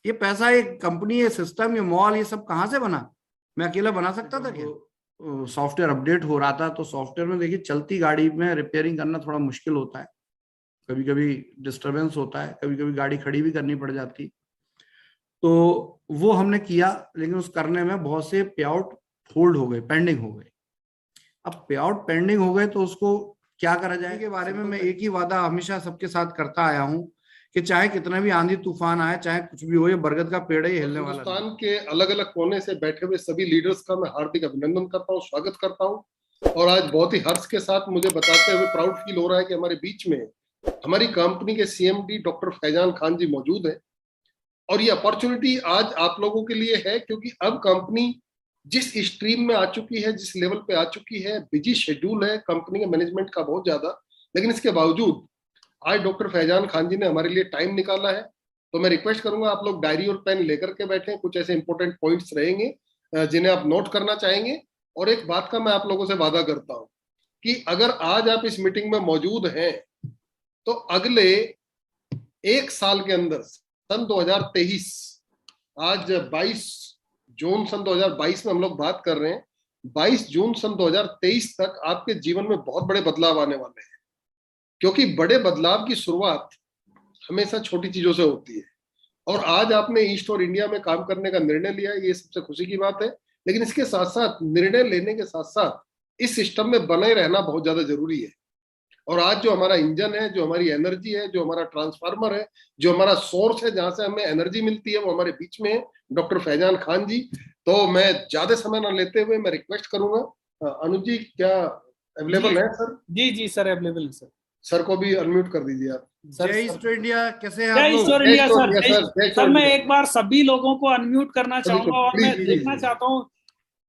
ये पैसा, ये कंपनी, ये सिस्टम, ये मॉल, ये सब कहाँ से बना? मैं अकेला बना सकता था क्या? सॉफ्टवेयर अपडेट हो रहा था तो सॉफ्टवेयर में देखिए चलती गाड़ी में रिपेयरिंग करना थोड़ा मुश्किल होता है, कभी कभी डिस्टरबेंस होता है, कभी कभी गाड़ी खड़ी भी करनी पड़ जाती। तो वो हमने किया, लेकिन उस करने में बहुत से पे आउट होल्ड हो गए, पेंडिंग हो गए। अब पे आउट पेंडिंग हो गए तो उसको क्या करा जाए के बारे में मैं एक ही वादा हमेशा सबके साथ करता आया हूँ कि चाहे कितना भी आंधी तूफान आए, चाहे कुछ भी हो, ये बरगद का पेड़ है, ये हिलने वाला नहीं। हिंदुस्तान के अलग अलग कोने से बैठे हुए सभी लीडर्स का मैं हार्दिक अभिनंदन करता हूँ, स्वागत करता हूँ। और आज बहुत ही हर्ष के साथ मुझे बताते हुए प्राउड फील हो रहा है कि हमारे बीच में हमारी कंपनी के सीएमडी डॉक्टर फैजान खान जी मौजूद है। और ये अपॉर्चुनिटी आज आप लोगों के लिए है, क्योंकि अब कंपनी जिस स्ट्रीम में आ चुकी है, जिस लेवल पे आ चुकी है, बिजी शेड्यूल है कंपनी के मैनेजमेंट का बहुत ज्यादा, लेकिन इसके बावजूद आज डॉक्टर फैजान खान जी ने हमारे लिए टाइम निकाला है। तो मैं रिक्वेस्ट करूंगा आप लोग डायरी और पेन लेकर के बैठें, कुछ ऐसे इंपॉर्टेंट पॉइंट्स रहेंगे जिन्हें आप नोट करना चाहेंगे। और एक बात का मैं आप लोगों से वादा करता हूं कि अगर आज आप इस मीटिंग में मौजूद हैं तो अगले एक साल के अंदर सन 2023, आज 22 जून सन 2022 में हम लोग बात कर रहे हैं, 22 जून सन 2023 तक आपके जीवन में बहुत बड़े बदलाव आने वाले हैं। क्योंकि बड़े बदलाव की शुरुआत हमेशा छोटी चीजों से होती है। और आज आपने ईस्ट और इंडिया में काम करने का निर्णय लिया, ये सबसे खुशी की बात है। लेकिन इसके साथ साथ, निर्णय लेने के साथ साथ, इस सिस्टम में बने रहना बहुत ज्यादा जरूरी है। और आज जो हमारा इंजन है, जो हमारी एनर्जी है, जो हमारा ट्रांसफार्मर है, जो हमारा सोर्स है जहां से हमें एनर्जी मिलती है, वो हमारे बीच में है डॉक्टर फैजान खान जी। तो मैं ज्यादा समय ना लेते हुए मैं रिक्वेस्ट करूंगा, अनुज जी क्या अवेलेबल है सर? जी जी सर, अवेलेबल है सर। सर को भी अनम्यूट कर दीजिए आप। जय ईस्ट इंडिया, कैसे हैं आप जय लोग? ईश्वर इंडिया सर। सर मैं इंडिया। एक बार सभी लोगों को अनम्यूट करना चाहूंगा और मैं प्लीज देखना चाहता हूँ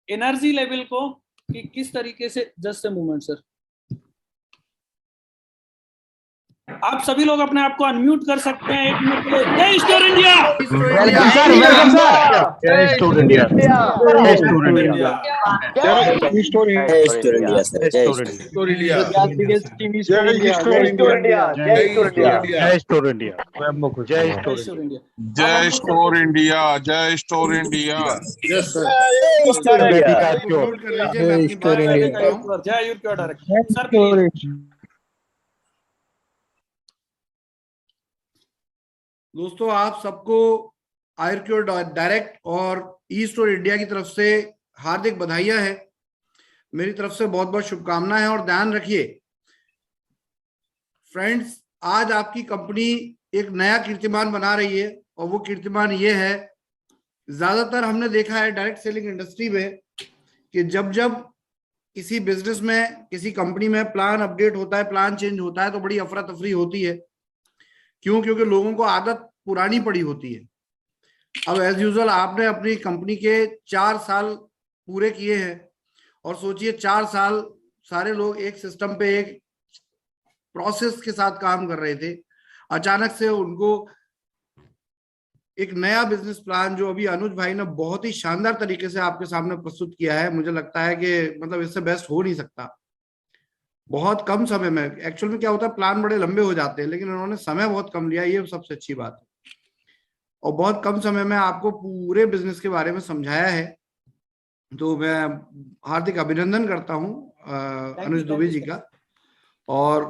एनर्जी लेवल को कि किस तरीके से। जस्ट ए मोमेंट सर, आप सभी लोग अपने आप को अनम्यूट कर सकते हैं 1 मिनट के लिए। जय ईश्वर India. Welcome sir, welcome sir. जय ईश्वर इंडिया, जय ईश्वर इंडिया, जय ईश्वर इंडिया, जय ईश्वर इंडिया सर, जय ईश्वर इंडिया, जय ईश्वर इंडिया, जय ईश्वर इंडिया, जय ईश्वर इंडिया, जय स्टोर इंडिया, जय स्टोर इंडिया। Yes sir. जय ईश्वर इंडिया। जय ईश्वर डायरेक्टर सर। दोस्तों, आप सबको आयुर्क्योर डायरेक्ट और ईस्ट और इंडिया की तरफ से हार्दिक बधाइयां हैं। मेरी तरफ से बहुत बहुत शुभकामनाएं हैं। और ध्यान रखिए फ्रेंड्स, आज आपकी कंपनी एक नया कीर्तिमान बना रही है, और वो कीर्तिमान ये है, ज्यादातर हमने देखा है डायरेक्ट सेलिंग इंडस्ट्री में कि जब जब किसी बिजनेस में, किसी कंपनी में प्लान अपडेट होता है, प्लान चेंज होता है, तो बड़ी अफरा तफरी होती है। क्यों? क्योंकि लोगों को आदत पुरानी पड़ी होती है। अब एज यूजुअल आपने अपनी कंपनी के 4 साल पूरे किए हैं, और सोचिए 4 साल सारे लोग एक सिस्टम पे, एक प्रोसेस के साथ काम कर रहे थे। अचानक से उनको एक नया बिजनेस प्लान, जो अभी अनुज भाई ने बहुत ही शानदार तरीके से आपके सामने प्रस्तुत किया है, मुझे लगता है कि मतलब इससे बेस्ट हो नहीं सकता। बहुत कम समय में, एक्चुअल में क्या होता है, प्लान बड़े लंबे हो जाते हैं, लेकिन उन्होंने समय बहुत कम लिया, ये सबसे अच्छी बात है। और बहुत कम समय में आपको पूरे बिजनेस के बारे में समझाया है, तो मैं हार्दिक अभिनंदन करता हूं अनुज दुबे जी का। और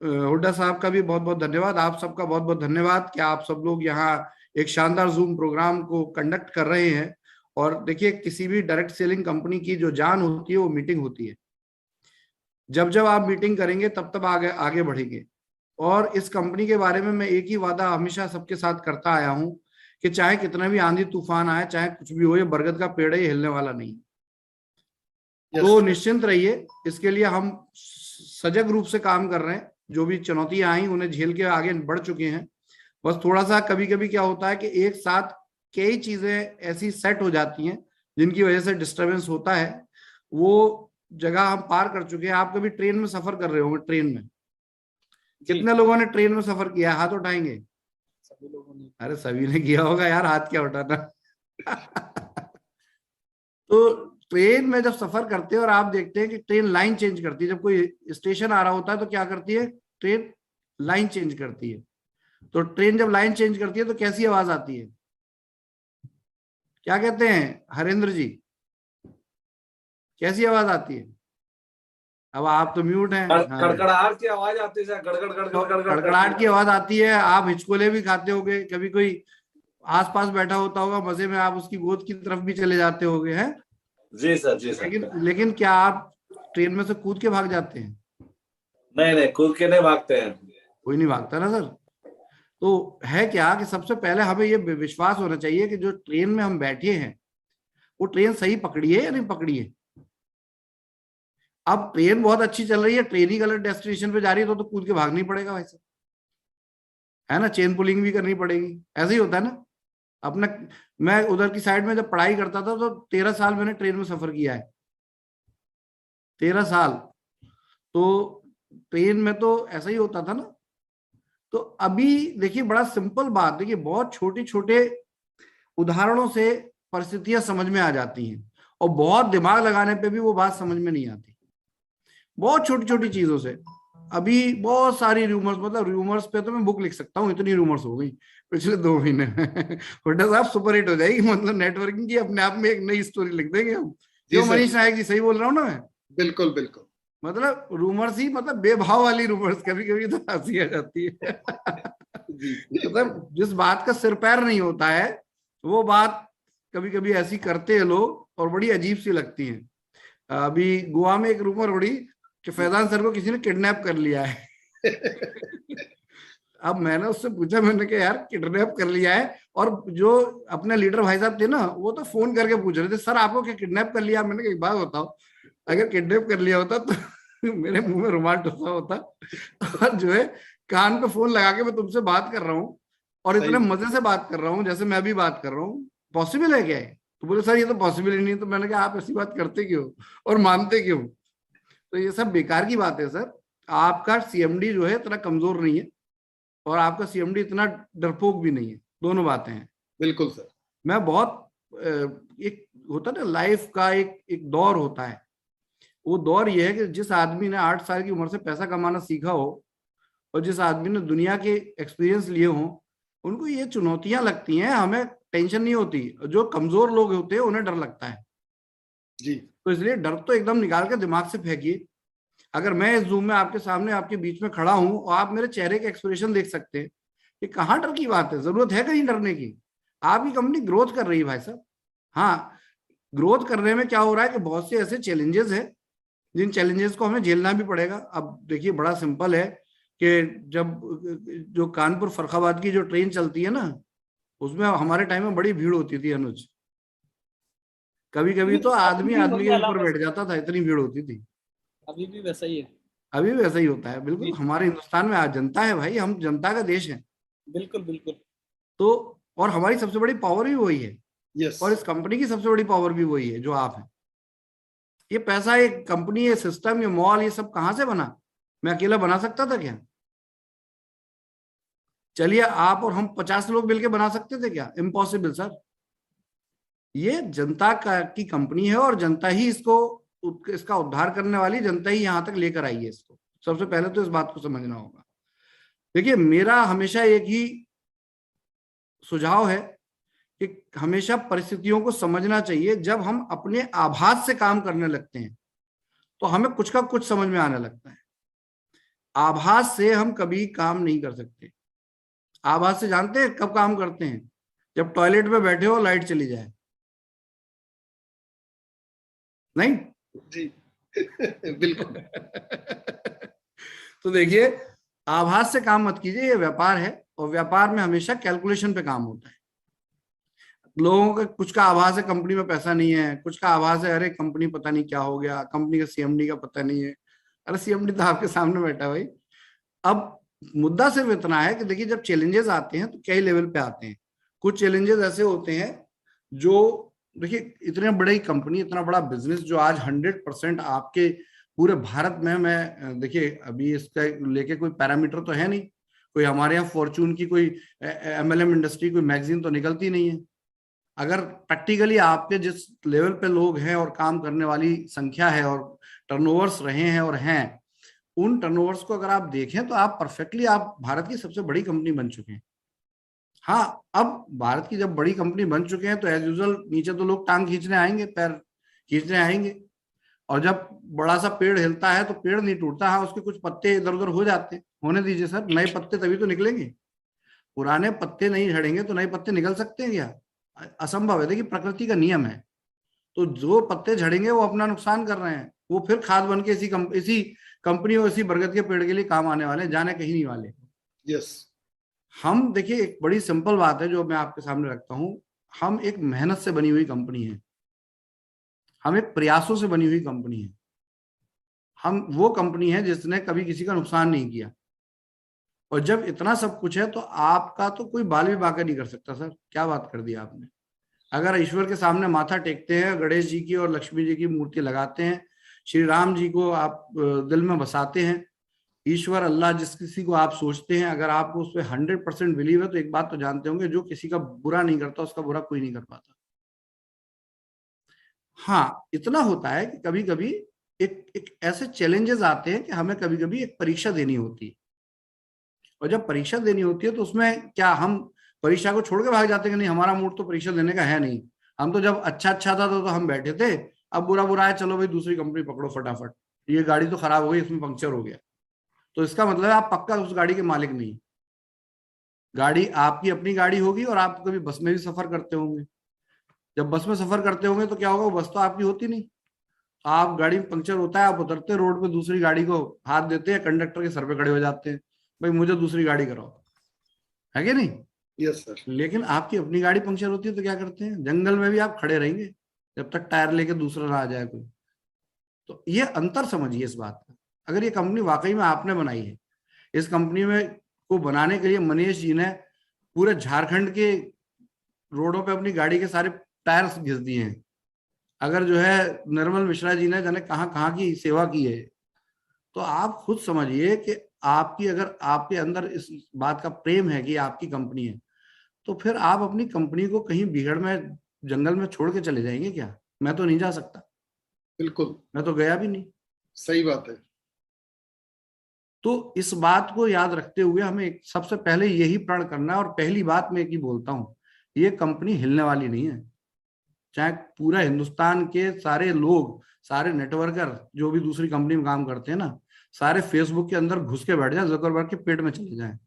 हुड्डा साहब का भी बहुत बहुत धन्यवाद, आप सबका बहुत बहुत धन्यवाद कि आप सब लोग यहाँ एक शानदार जूम प्रोग्राम को कंडक्ट कर रहे हैं। और देखिए, किसी भी डायरेक्ट सेलिंग कंपनी की जो जान होती है वो मीटिंग होती है। जब जब आप मीटिंग करेंगे तब तब आगे आगे बढ़ेंगे। और इस कंपनी के बारे में मैं एक ही वादा हमेशा सबके साथ करता आया हूं कि चाहे कितना भी आंधी तूफान आए, चाहे कुछ भी हो, ये बरगद का पेड़ है, ये हिलने वाला नहीं। तो निश्चिंत रहिए, इसके लिए हम सजग रूप से काम कर रहे हैं। जो भी चुनौतियां आई उन्हें झेल के आगे बढ़ चुके हैं। बस थोड़ा सा कभी कभी क्या होता है कि एक साथ कई चीजें ऐसी सेट हो जाती हैं जिनकी वजह से डिस्टरबेंस होता है। वो जगह हम पार कर चुके हैं। आप कभी ट्रेन में सफर कर रहे होंगे, ट्रेन में कितने लोगों ने ट्रेन में सफर किया? हाथ उठाएंगे। सभी लोगों ने। अरे सभी ने किया होगा यार, हाथ क्या उठाना। तो ट्रेन में जब सफर करते हैं और आप देखते हैं कि ट्रेन लाइन चेंज करती है, जब कोई स्टेशन आ रहा होता है तो क्या करती है? ट्रेन लाइन चेंज करती है। तो ट्रेन जब लाइन चेंज करती है तो कैसी आवाज आती है? क्या कहते हैं हरेंद्र जी, कैसी आवाज आती है? अब आप तो म्यूट हैं। कड़कड़ाहट की आवाज आती है, गड़गड़ गड़गड़ कड़कड़ाहट की आवाज आती है। आप हिचकोले भी खाते होगे, कभी कोई आसपास बैठा होता होगा, मजे में आप उसकी गोद की तरफ भी चले जाते होगे, हैं? जी सर, जी सर। लेकिन क्या आप ट्रेन में से कूद के भाग जाते हैं? नहीं, कूद के नहीं भागते हैं। कोई नहीं भागता ना सर। तो है क्या कि सबसे पहले हमें ये विश्वास होना चाहिए कि जो ट्रेन में हम बैठे हैं वो ट्रेन सही पकड़ी है या नहीं पकड़ी है। अब ट्रेन बहुत अच्छी चल रही है, ट्रेन ही गलत डेस्टिनेशन पे जा रही है तो कूद के भागना ही पड़ेगा वैसे, है ना? चेन पुलिंग भी करनी पड़ेगी, ऐसे ही होता है ना अपना। मैं उधर की साइड में जब पढ़ाई करता था तो 13 साल मैंने ट्रेन में सफर किया है, 13 साल। तो ट्रेन में तो ऐसा ही होता था ना। तो अभी देखिए बड़ा सिंपल बात, देखिए बहुत छोटे छोटे उदाहरणों से परिस्थितियां समझ में आ जाती हैं, और बहुत दिमाग लगाने पे भी वो बात समझ में नहीं आती, बहुत छोटी छोटी चीजों से। अभी बहुत सारी रूमर्स, मतलब रूमर्स पे तो मैं बुक लिख सकता हूँ, इतनी रूमर्स हो गई पिछले 2 महीने में। हुड्डा साहब सुपर हिट हो जाएगी, मतलब नेटवर्किंग की अपने आप में एक नई स्टोरी लिख देंगे हम। जो मनीष नायक जी, सही बोल रहा हूँ ना मैं? बिल्कुल बिल्कुल। मतलब रूमर्स ही, मतलब बेभाव वाली रूमर्स, कभी कभी तो हंसी आ जाती है। मतलब जिस बात का सिर पैर नहीं होता है वो बात कभी कभी ऐसी करते हैं लोग, और बड़ी अजीब सी लगती है। अभी गोवा में एक रूमर उड़ी कि फैजान सर को किसी ने किडनैप कर लिया है। अब मैंने उससे पूछा, मैंने कहा यार किडनैप कर लिया है, और जो अपने लीडर भाई साहब थे ना वो तो फोन करके पूछ रहे थे, सर आपको क्या किडनैप कर लिया? मैंने कहा एक बात बताओ, अगर किडनैप कर लिया होता तो मेरे मुंह में रुमाल टुसा होता, और जो है कान पे फोन लगा के मैं तुमसे बात कर रहा हूँ और इतने मजे से बात कर रहा हूँ जैसे मैं भी बात कर रहा हूँ, पॉसिबल है क्या? तो बोले सर ये तो पॉसिबल ही नहीं। तो मैंने कहा आप ऐसी बात करते क्यों और मानते क्यों? तो ये सब बेकार की बात है सर। आपका सीएमडी जो है इतना कमजोर नहीं है, और आपका सीएमडी इतना डरपोक भी नहीं है, दोनों बातें हैं। बिल्कुल सर। मैं बहुत एक होता है ना लाइफ का एक दौर होता है, वो दौर ये है कि जिस आदमी ने 8 साल की उम्र से पैसा कमाना सीखा हो और जिस आदमी ने दुनिया के एक्सपीरियंस लिए हों, उनको ये चुनौतियां लगती हैं, हमें टेंशन नहीं होती। जो कमजोर लोग होते हैं उन्हें डर लगता है जी। तो इसलिए डर तो एकदम निकाल के दिमाग से फेंकिए। अगर मैं इस जूम में आपके सामने आपके बीच में खड़ा हूं और आप मेरे चेहरे के एक्सप्रेशन देख सकते हैं, कि कहाँ डर की बात है? जरूरत है कहीं डरने की? आपकी कंपनी ग्रोथ कर रही है भाई साहब। हाँ, ग्रोथ करने में क्या हो रहा है कि बहुत से ऐसे चैलेंजेस हैं जिन चैलेंजेस को हमें झेलना भी पड़ेगा। अब देखिए बड़ा सिंपल है कि जब जो कानपुर फर्रुखाबाद की जो ट्रेन चलती है ना, उसमें हमारे टाइम में बड़ी भीड़ होती थी अनुज। कभी कभी तो आदमी आदमी के ऊपर बैठ जाता था, इतनी भीड़ होती थी। अभी भी वैसा ही है। अभी भी वैसा ही होता है, बिल्कुल। हमारे हिंदुस्तान में आज जनता है भाई, हम जनता का देश है। बिल्कुल बिल्कुल। तो और हमारी सबसे बड़ी पावर भी वही है, यस। और इस कंपनी की सबसे बड़ी पावर भी वही है जो आप हैं। ये पैसा, ये कंपनी, ये सिस्टम, ये मॉल, ये सब कहां से बना? मैं अकेला बना सकता था क्या? चलिए आप और हम 50 लोग मिलकर बना सकते थे क्या? Impossible sir. ये जनता की कंपनी है, और जनता ही इसका उद्धार करने वाली, जनता ही यहां तक लेकर आई है इसको। सबसे पहले तो इस बात को समझना होगा। देखिए मेरा हमेशा एक ही सुझाव है कि हमेशा परिस्थितियों को समझना चाहिए। जब हम अपने आभास से काम करने लगते हैं तो हमें कुछ का कुछ समझ में आने लगता है। आभास से हम कभी काम नहीं कर सकते। आभास से जानते हैं कब काम करते हैं? जब टॉयलेट में बैठे हो, लाइट चली जाए। नहीं जी बिल्कुल। तो देखिए आभास से काम मत कीजिए, ये व्यापार है, और व्यापार में हमेशा कैलकुलेशन पे काम होता है। लोगों का कुछ का आभास है कंपनी में पैसा नहीं है, कुछ का आभास है अरे कंपनी पता नहीं क्या हो गया, कंपनी का सीएमडी का पता नहीं है। अरे सीएमडी तो आपके सामने बैठा भाई। अब मुद्दा सिर्फ इतना है कि देखिए जब चैलेंजेस आते हैं तो कई लेवल पे आते हैं। कुछ चैलेंजेस ऐसे होते हैं जो, देखिए इतने बड़ी कंपनी, इतना बड़ा बिजनेस जो आज 100% आपके पूरे भारत में, मैं देखिए अभी इसका लेके कोई पैरामीटर तो है नहीं, कोई हमारे यहाँ फॉर्चून की कोई एमएलएम इंडस्ट्री कोई मैगजीन तो निकलती नहीं है। अगर प्रैक्टिकली आपके जिस लेवल पे लोग हैं और काम करने वाली संख्या है और टर्नओवर्स रहे हैं और हैं, उन टर्नओवर्स को अगर आप देखें तो आप परफेक्टली आप भारत की सबसे बड़ी कंपनी बन चुके हैं। हाँ, अब भारत की जब बड़ी कंपनी बन चुके हैं तो एज यूजुअल नीचे तो लोग टांग खींचने आएंगे, पैर खींचने आएंगे, और जब बड़ा सा पेड़ हिलता है तो पेड़ नहीं टूटता, हाँ उसके कुछ पत्ते इधर उधर हो जाते हैं, होने दीजिए सर, नए पत्ते तभी तो निकलेंगे, पुराने पत्ते नहीं झड़ेंगे तो नए पत्ते निकल सकते हैं क्या? असंभव है। देखिए प्रकृति का नियम है, तो जो पत्ते झड़ेंगे वो अपना नुकसान कर रहे हैं, वो फिर खाद बन के इसी कंपनी और इसी बरगद के पेड़ के लिए काम आने वाले, जाने कहीं नहीं वाले। यस। हम देखिए एक बड़ी सिंपल बात है जो मैं आपके सामने रखता हूं, हम एक मेहनत से बनी हुई कंपनी है, हम एक प्रयासों से बनी हुई कंपनी है, हम वो कंपनी है जिसने कभी किसी का नुकसान नहीं किया। और जब इतना सब कुछ है तो आपका तो कोई बाल भी बांका नहीं कर सकता सर, क्या बात कर दी आपने। अगर ईश्वर के सामने माथा टेकते हैं, गणेश जी की और लक्ष्मी जी की मूर्ति लगाते हैं, श्री राम जी को आप दिल में बसाते हैं, ईश्वर अल्लाह जिस किसी को आप सोचते हैं, अगर आपको उस पर 100% बिलीव है तो एक बात तो जानते होंगे, जो किसी का बुरा नहीं करता उसका बुरा कोई नहीं कर पाता। हाँ इतना होता है कि कभी कभी एक ऐसे चैलेंजेस आते हैं कि हमें कभी कभी एक परीक्षा देनी होती है, और जब परीक्षा देनी होती है तो उसमें क्या हम परीक्षा को छोड़ के भाग जाते हैं कि नहीं हमारा मूड तो परीक्षा देने का है नहीं, हम तो जब अच्छा था तो हम बैठे थे, अब बुरा है चलो भाई दूसरी कंपनी पकड़ो फटाफट, ये गाड़ी तो खराब हो गई, इसमें पंक्चर हो गया, तो इसका मतलब है आप पक्का उस गाड़ी के मालिक नहीं। गाड़ी आपकी अपनी गाड़ी होगी और आप कभी बस में भी सफर करते होंगे, जब बस में सफर करते होंगे तो क्या होगा, बस तो आपकी होती नहीं, आप गाड़ी में पंक्चर होता है, आप उतरते रोड पे दूसरी गाड़ी को हाथ देते हैं, कंडक्टर के सर पे खड़े हो जाते हैं, भाई मुझे दूसरी गाड़ी कराओ, है कि नहीं? Yes sir. लेकिन आपकी अपनी गाड़ी पंक्चर होती है तो क्या करते हैं, जंगल में भी आप खड़े रहेंगे जब तक टायर लेके दूसरा ना आ जाए कोई। तो ये अंतर समझिए इस बात का। अगर ये कंपनी वाकई में आपने बनाई है, इस कंपनी में को बनाने के लिए मनीष जी ने पूरे झारखंड के रोडों पे अपनी गाड़ी के सारे टायर्स घिस दिए हैं, अगर जो है निर्मल मिश्रा जी ने जाने कहाँ की सेवा की है, तो आप खुद समझिए कि आपकी अगर आपके अंदर इस बात का प्रेम है कि आपकी कंपनी है, तो फिर आप अपनी कंपनी को कहीं बिगड़ में जंगल में छोड़ के चले जाएंगे क्या? मैं तो नहीं जा सकता, बिल्कुल, मैं तो गया भी नहीं। सही बात है। तो इस बात को याद रखते हुए हमें सबसे पहले यही प्रण करना है, और पहली बात मैं एक ही बोलता हूं, ये कंपनी हिलने वाली नहीं है। चाहे पूरा हिंदुस्तान के सारे लोग, सारे नेटवर्कर जो भी दूसरी कंपनी में काम करते हैं ना, सारे फेसबुक के अंदर घुस के बैठ जाए, जकरबर्ग के पेट में चले जाएं,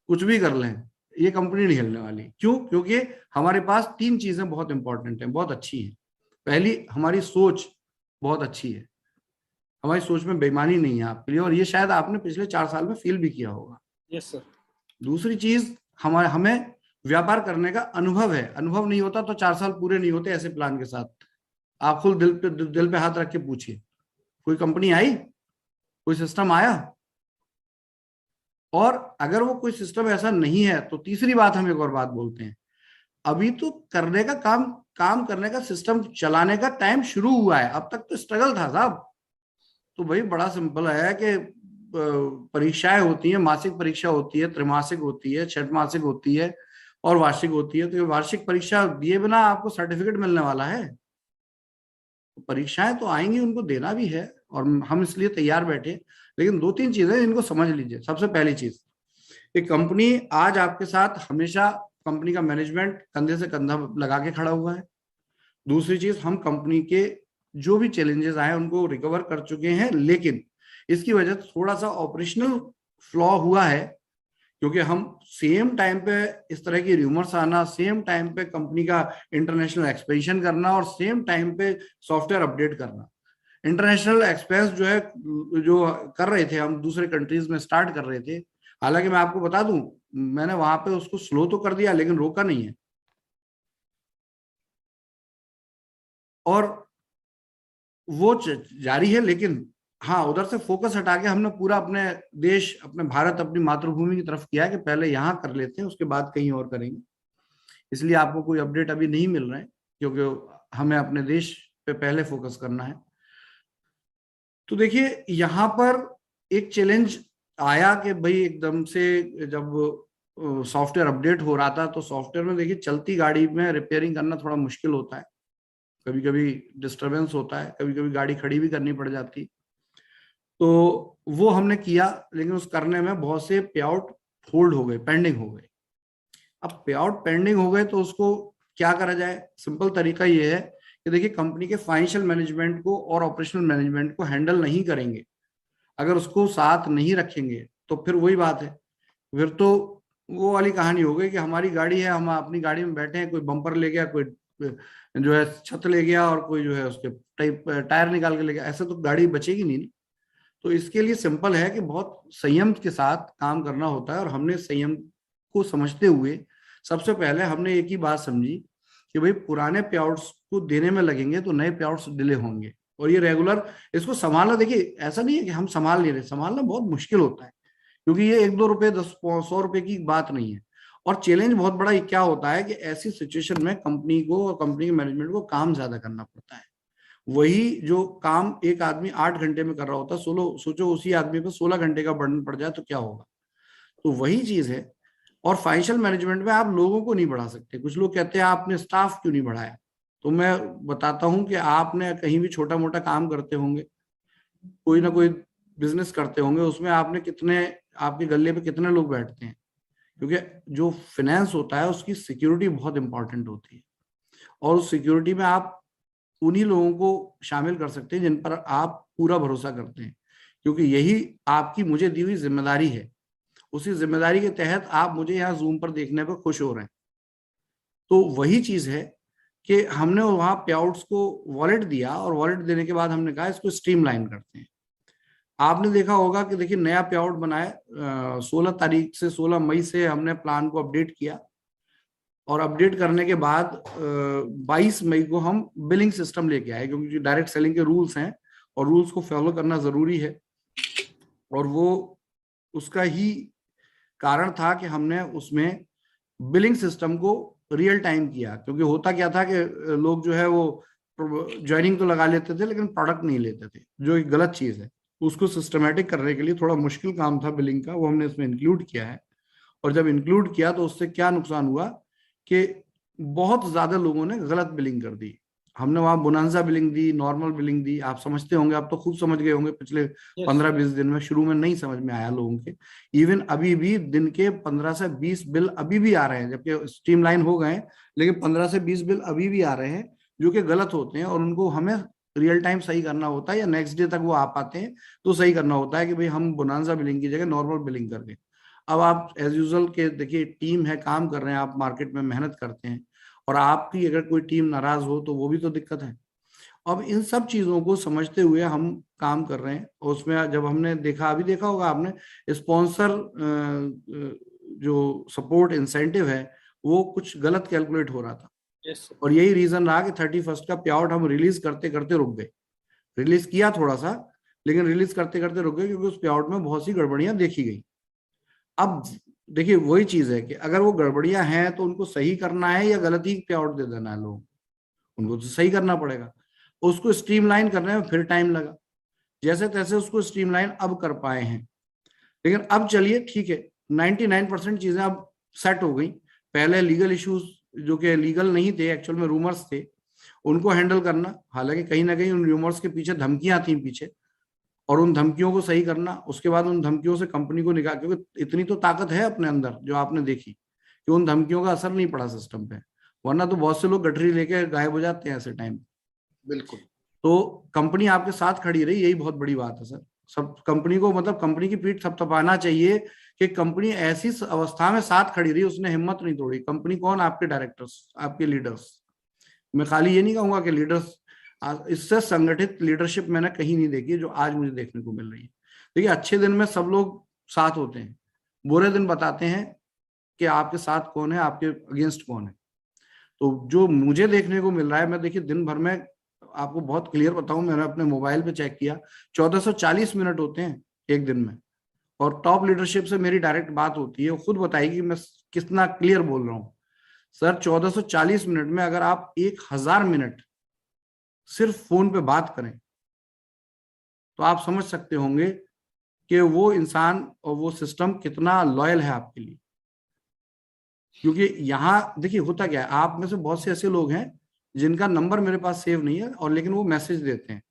कुछ भी कर लें, ये कंपनी नहीं हिलने वाली। क्यों? क्योंकि हमारे पास 3 चीजें बहुत इंपॉर्टेंट हैं, बहुत अच्छी हैं। पहली, हमारी सोच बहुत अच्छी है, हमारी सोच में बेईमानी नहीं है आपके लिए, और ये शायद आपने पिछले 4 साल में फील भी किया होगा। Yes sir. दूसरी चीज, हमें व्यापार करने का अनुभव है, अनुभव नहीं होता तो 4 साल पूरे नहीं होते ऐसे प्लान के साथ। आप खुद दिल पे हाथ रख के पूछिए, कोई कंपनी आई, कोई सिस्टम आया? और अगर वो कोई सिस्टम ऐसा नहीं है तो तीसरी बात हम एक और बात बोलते हैं, अभी तो करने का काम करने का, सिस्टम चलाने का टाइम शुरू हुआ है, अब तक तो स्ट्रगल था साहब। तो भाई बड़ा सिंपल है कि परीक्षाएं होती हैं, मासिक परीक्षा होती है, त्रैमासिक होती है, छठमासिक होती है और वार्षिक होती है। तो ये वार्षिक परीक्षा दिए बिना आपको सर्टिफिकेट मिलने वाला है? तो परीक्षाएं तो आएंगी, उनको देना भी है और हम इसलिए तैयार बैठे। लेकिन 2-3 चीजें इनको समझ लीजिए। सबसे पहली चीज, एक कंपनी आज आपके साथ हमेशा, कंपनी का मैनेजमेंट कंधे से कंधा लगा के खड़ा हुआ है। दूसरी चीज, हम कंपनी के जो भी चैलेंजेस आए उनको रिकवर कर चुके हैं, लेकिन इसकी वजह से थोड़ा सा ऑपरेशनल फ्लॉ हुआ है, क्योंकि हम सेम टाइम पे इस तरह की रूमर्स आना, सेम टाइम पे कंपनी का इंटरनेशनल एक्सपेंशन करना और सेम टाइम पे सॉफ्टवेयर अपडेट करना। इंटरनेशनल एक्सपेंस जो है, जो कर रहे थे हम, दूसरे कंट्रीज में स्टार्ट कर रहे थे। हालांकि मैं आपको बता दूं, मैंने वहां पे उसको स्लो तो कर दिया लेकिन रोका नहीं है, और वो जारी है। लेकिन हाँ, उधर से फोकस हटा के हमने पूरा अपने देश, अपने भारत, अपनी मातृभूमि की तरफ किया कि पहले यहाँ कर लेते हैं, उसके बाद कहीं और करेंगे। इसलिए आपको कोई अपडेट अभी नहीं मिल रहे हैं, क्योंकि हमें अपने देश पे पहले फोकस करना है। तो देखिए यहाँ पर एक चैलेंज आया कि भाई एकदम से जब सॉफ्टवेयर अपडेट हो रहा था, तो सॉफ्टवेयर में देखिए चलती गाड़ी में रिपेयरिंग करना थोड़ा मुश्किल होता है, कभी कभी डिस्टरबेंस होता है, कभी कभी गाड़ी खड़ी भी करनी पड़ जाती। तो वो हमने किया, लेकिन उस करने में बहुत से पे आउट होल्ड हो गए, पेंडिंग हो गए। अब पे आउट पेंडिंग हो गए तो उसको क्या करा जाए? सिंपल तरीका ये है कि देखिए, कंपनी के फाइनेंशियल मैनेजमेंट को और ऑपरेशनल मैनेजमेंट को हैंडल नहीं करेंगे, अगर उसको साथ नहीं रखेंगे तो फिर वही बात है, फिर तो वो वाली कहानी हो गई कि हमारी गाड़ी है, हम अपनी गाड़ी में बैठे हैं, कोई बम्पर ले गया, कोई जो है छत ले गया, और कोई जो है उसके टायर निकाल के ले गया, ऐसे तो गाड़ी बचेगी नहीं। तो इसके लिए सिंपल है कि बहुत संयम के साथ काम करना होता है, और हमने संयम को समझते हुए सबसे पहले हमने एक ही बात समझी कि भाई पुराने पे आउट्स को देने में लगेंगे तो नए पे आउट्स डिले होंगे, और ये रेगुलर इसको संभालना, देखिए ऐसा नहीं है कि हम संभाल नहीं रहे, संभालना बहुत मुश्किल होता है, क्योंकि ये 1-2 रुपए 10-100 रुपए की बात नहीं है। और चैलेंज बहुत बड़ा क्या होता है कि ऐसी सिचुएशन में कंपनी को और कंपनी के मैनेजमेंट को काम ज्यादा करना पड़ता है। वही जो काम एक आदमी 8 घंटे में कर रहा होता है, सोचो उसी आदमी पर 16 घंटे का बर्डन पड़ जाए तो क्या होगा। तो वही चीज है। और फाइनेंशियल मैनेजमेंट में आप लोगों को नहीं बढ़ा सकते। कुछ लोग कहते हैं आपने स्टाफ क्यों नहीं बढ़ाया, तो मैं बताता हूं कि आपने कहीं भी छोटा मोटा काम करते होंगे, कोई ना कोई बिजनेस करते होंगे, उसमें आपने कितने, आपके गले पे कितने लोग बैठते हैं, क्योंकि जो फाइनेंस होता है उसकी सिक्योरिटी बहुत इंपॉर्टेंट होती है, और उस सिक्योरिटी में आप उन्हीं लोगों को शामिल कर सकते हैं जिन पर आप पूरा भरोसा करते हैं, क्योंकि यही आपकी मुझे दी हुई जिम्मेदारी है। उसी जिम्मेदारी के तहत आप मुझे यहाँ जूम पर देखने पर खुश हो रहे हैं। तो वही चीज है कि हमने वहां पे आउट्स को वॉलेट दिया, और वॉलेट देने के बाद हमने कहा इसको स्ट्रीमलाइन करते हैं। आपने देखा होगा कि देखिए नया पे आउट बनाया 16 तारीख से, 16 मई से हमने प्लान को अपडेट किया, और अपडेट करने के बाद 22 मई को हम बिलिंग सिस्टम लेके आए, क्योंकि डायरेक्ट सेलिंग के रूल्स हैं और रूल्स को फॉलो करना जरूरी है। और वो उसका ही कारण था कि हमने उसमें बिलिंग सिस्टम को रियल टाइम किया, क्योंकि होता क्या था कि लोग जो है वो ज्वाइनिंग तो लगा लेते थे लेकिन प्रोडक्ट नहीं लेते थे, जो एक गलत चीज है। उसको सिस्टमेटिक करने के लिए थोड़ा मुश्किल काम था बिलिंग का, वो हमने इसमें इंक्लूड किया है। और जब इंक्लूड किया तो उससे क्या नुकसान हुआ कि बहुत ज्यादा लोगों ने गलत बिलिंग कर दी। हमने वहां बोनांजा बिलिंग दी, नॉर्मल बिलिंग दी, आप समझते होंगे, आप तो खूब समझ गए होंगे पिछले 15-20 दिन में। शुरू में नहीं समझ में आया लोगों के, इवन अभी भी दिन के 15 से 20 बिल अभी भी आ रहे हैं, जबकि स्ट्रीमलाइन हो गए, लेकिन 15 से 20 बिल अभी भी आ रहे हैं जो कि गलत होते हैं, और उनको हमें रियल टाइम सही करना होता है, या नेक्स्ट डे तक वो आ पाते हैं तो सही करना होता है कि भाई हम बोनांजा बिलिंग की जगह नॉर्मल बिलिंग कर दें। अब आप एज यूजुअल के देखिए, टीम है, काम कर रहे हैं, आप मार्केट में मेहनत करते हैं, और आपकी अगर कोई टीम नाराज हो तो वो भी तो दिक्कत है। अब इन सब चीजों को समझते हुए हम काम कर रहे हैं, और उसमें जब हमने देखा, अभी देखा होगा आपने, स्पॉन्सर जो सपोर्ट इंसेंटिव है वो कुछ गलत कैलकुलेट हो रहा था। और यही रीजन रहा कि 31 का पे आउट हम रिलीज करते करते रुक गए। रिलीज किया थोड़ा सा, लेकिन रिलीज करते करते रुक गए, क्योंकि उस पे आउट में बहुत सी गड़बड़ियां देखी गई। अब देखिए वही चीज है कि अगर वो गड़बड़ियां हैं तो उनको सही करना है या गलत ही पे आउट दे देना है लोग, उनको तो सही करना पड़ेगा। उसको स्ट्रीमलाइन करने में फिर टाइम लगा, जैसे तैसे उसको स्ट्रीमलाइन अब कर पाए हैं। लेकिन अब चलिए ठीक है, 99% चीजें अब सेट हो गई। पहले लीगल इश्यूज जो कि लीगल नहीं थे, एक्चुअल में रूमर्स थे, उनको हैंडल करना, हालांकि कहीं ना कहीं उन रूमर्स के पीछे धमकियां थी पीछे, और उन धमकियों को सही करना, उसके बाद उन धमकियों से कंपनी को निकाल, क्योंकि इतनी तो ताकत है अपने अंदर जो आपने देखी कि उन धमकियों का असर नहीं पड़ा सिस्टम पे, वरना तो बहुत से लोग गठरी लेके गायब हो जाते हैं ऐसे टाइम। बिल्कुल। तो कंपनी आपके साथ खड़ी रही, यही बहुत बड़ी बात है सर। सब कंपनी को, मतलब कंपनी की पीठ थपथपाना चाहिए कि कंपनी ऐसी अवस्था में साथ खड़ी रही, उसने हिम्मत नहीं तोड़ी। कंपनी कौन? आपके डायरेक्टर्स, आपके लीडर्स। मैं खाली ये नहीं कहूंगा कि लीडर्स, इससे संगठित लीडरशिप मैंने कहीं नहीं देखी जो आज मुझे देखने को मिल रही है। देखिए अच्छे दिन में सब लोग साथ होते हैं, बुरे दिन बताते हैं कि आपके साथ कौन है, आपके अगेंस्ट कौन है। तो जो मुझे देखने को मिल रहा है, मैं देखिए दिन भर में आपको बहुत क्लियर बताऊं, मैंने अपने मोबाइल पे चेक किया, 1440 मिनट होते हैं एक दिन में, और टॉप लीडरशिप से मेरी डायरेक्ट बात होती है, वो खुद बताएगी मैं कितना क्लियर बोल रहा हूं। सर 1440 मिनट में अगर आप 1000 मिनट सिर्फ फोन पे बात करें तो आप समझ सकते होंगे कि वो इंसान और वो सिस्टम कितना लॉयल है आपके लिए। क्योंकि यहां देखिए होता क्या है, आप में से बहुत से ऐसे लोग हैं जिनका नंबर मेरे पास सेव नहीं है, और लेकिन वो मैसेज देते हैं।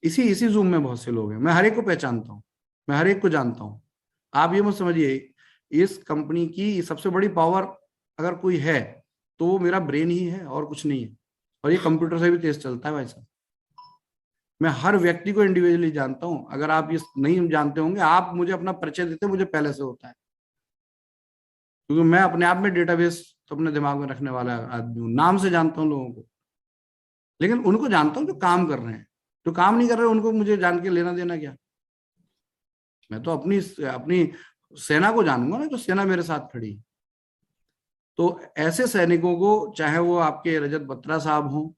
इसी जूम में बहुत से लोग हैं, मैं हर एक को पहचानता हूं, मैं हर एक को जानता हूं। आप ये मत समझिए इस कंपनी की सबसे बड़ी पावर अगर कोई है तो वो मेरा ब्रेन ही है और कुछ नहीं है, और ये कंप्यूटर से भी तेज चलता है भाई साहब। मैं हर व्यक्ति को इंडिविजुअली जानता हूं। अगर आप ये नहीं जानते होंगे, आप मुझे अपना परिचय देते मुझे पहले से होता है, क्योंकि मैं अपने आप में डेटाबेस अपने दिमाग में रखने वाला आदमी हूँ। नाम से जानता हूँ लोगों को, लेकिन उनको जानता हूँ जो काम कर रहे हैं। जो काम नहीं कर रहे उनको मुझे जान के लेना देना क्या। मैं तो अपनी अपनी सेना को जानूंगा ना, जो सेना मेरे साथ खड़ी। तो ऐसे सैनिकों को, चाहे वो आपके रजत बत्रा साहब हो,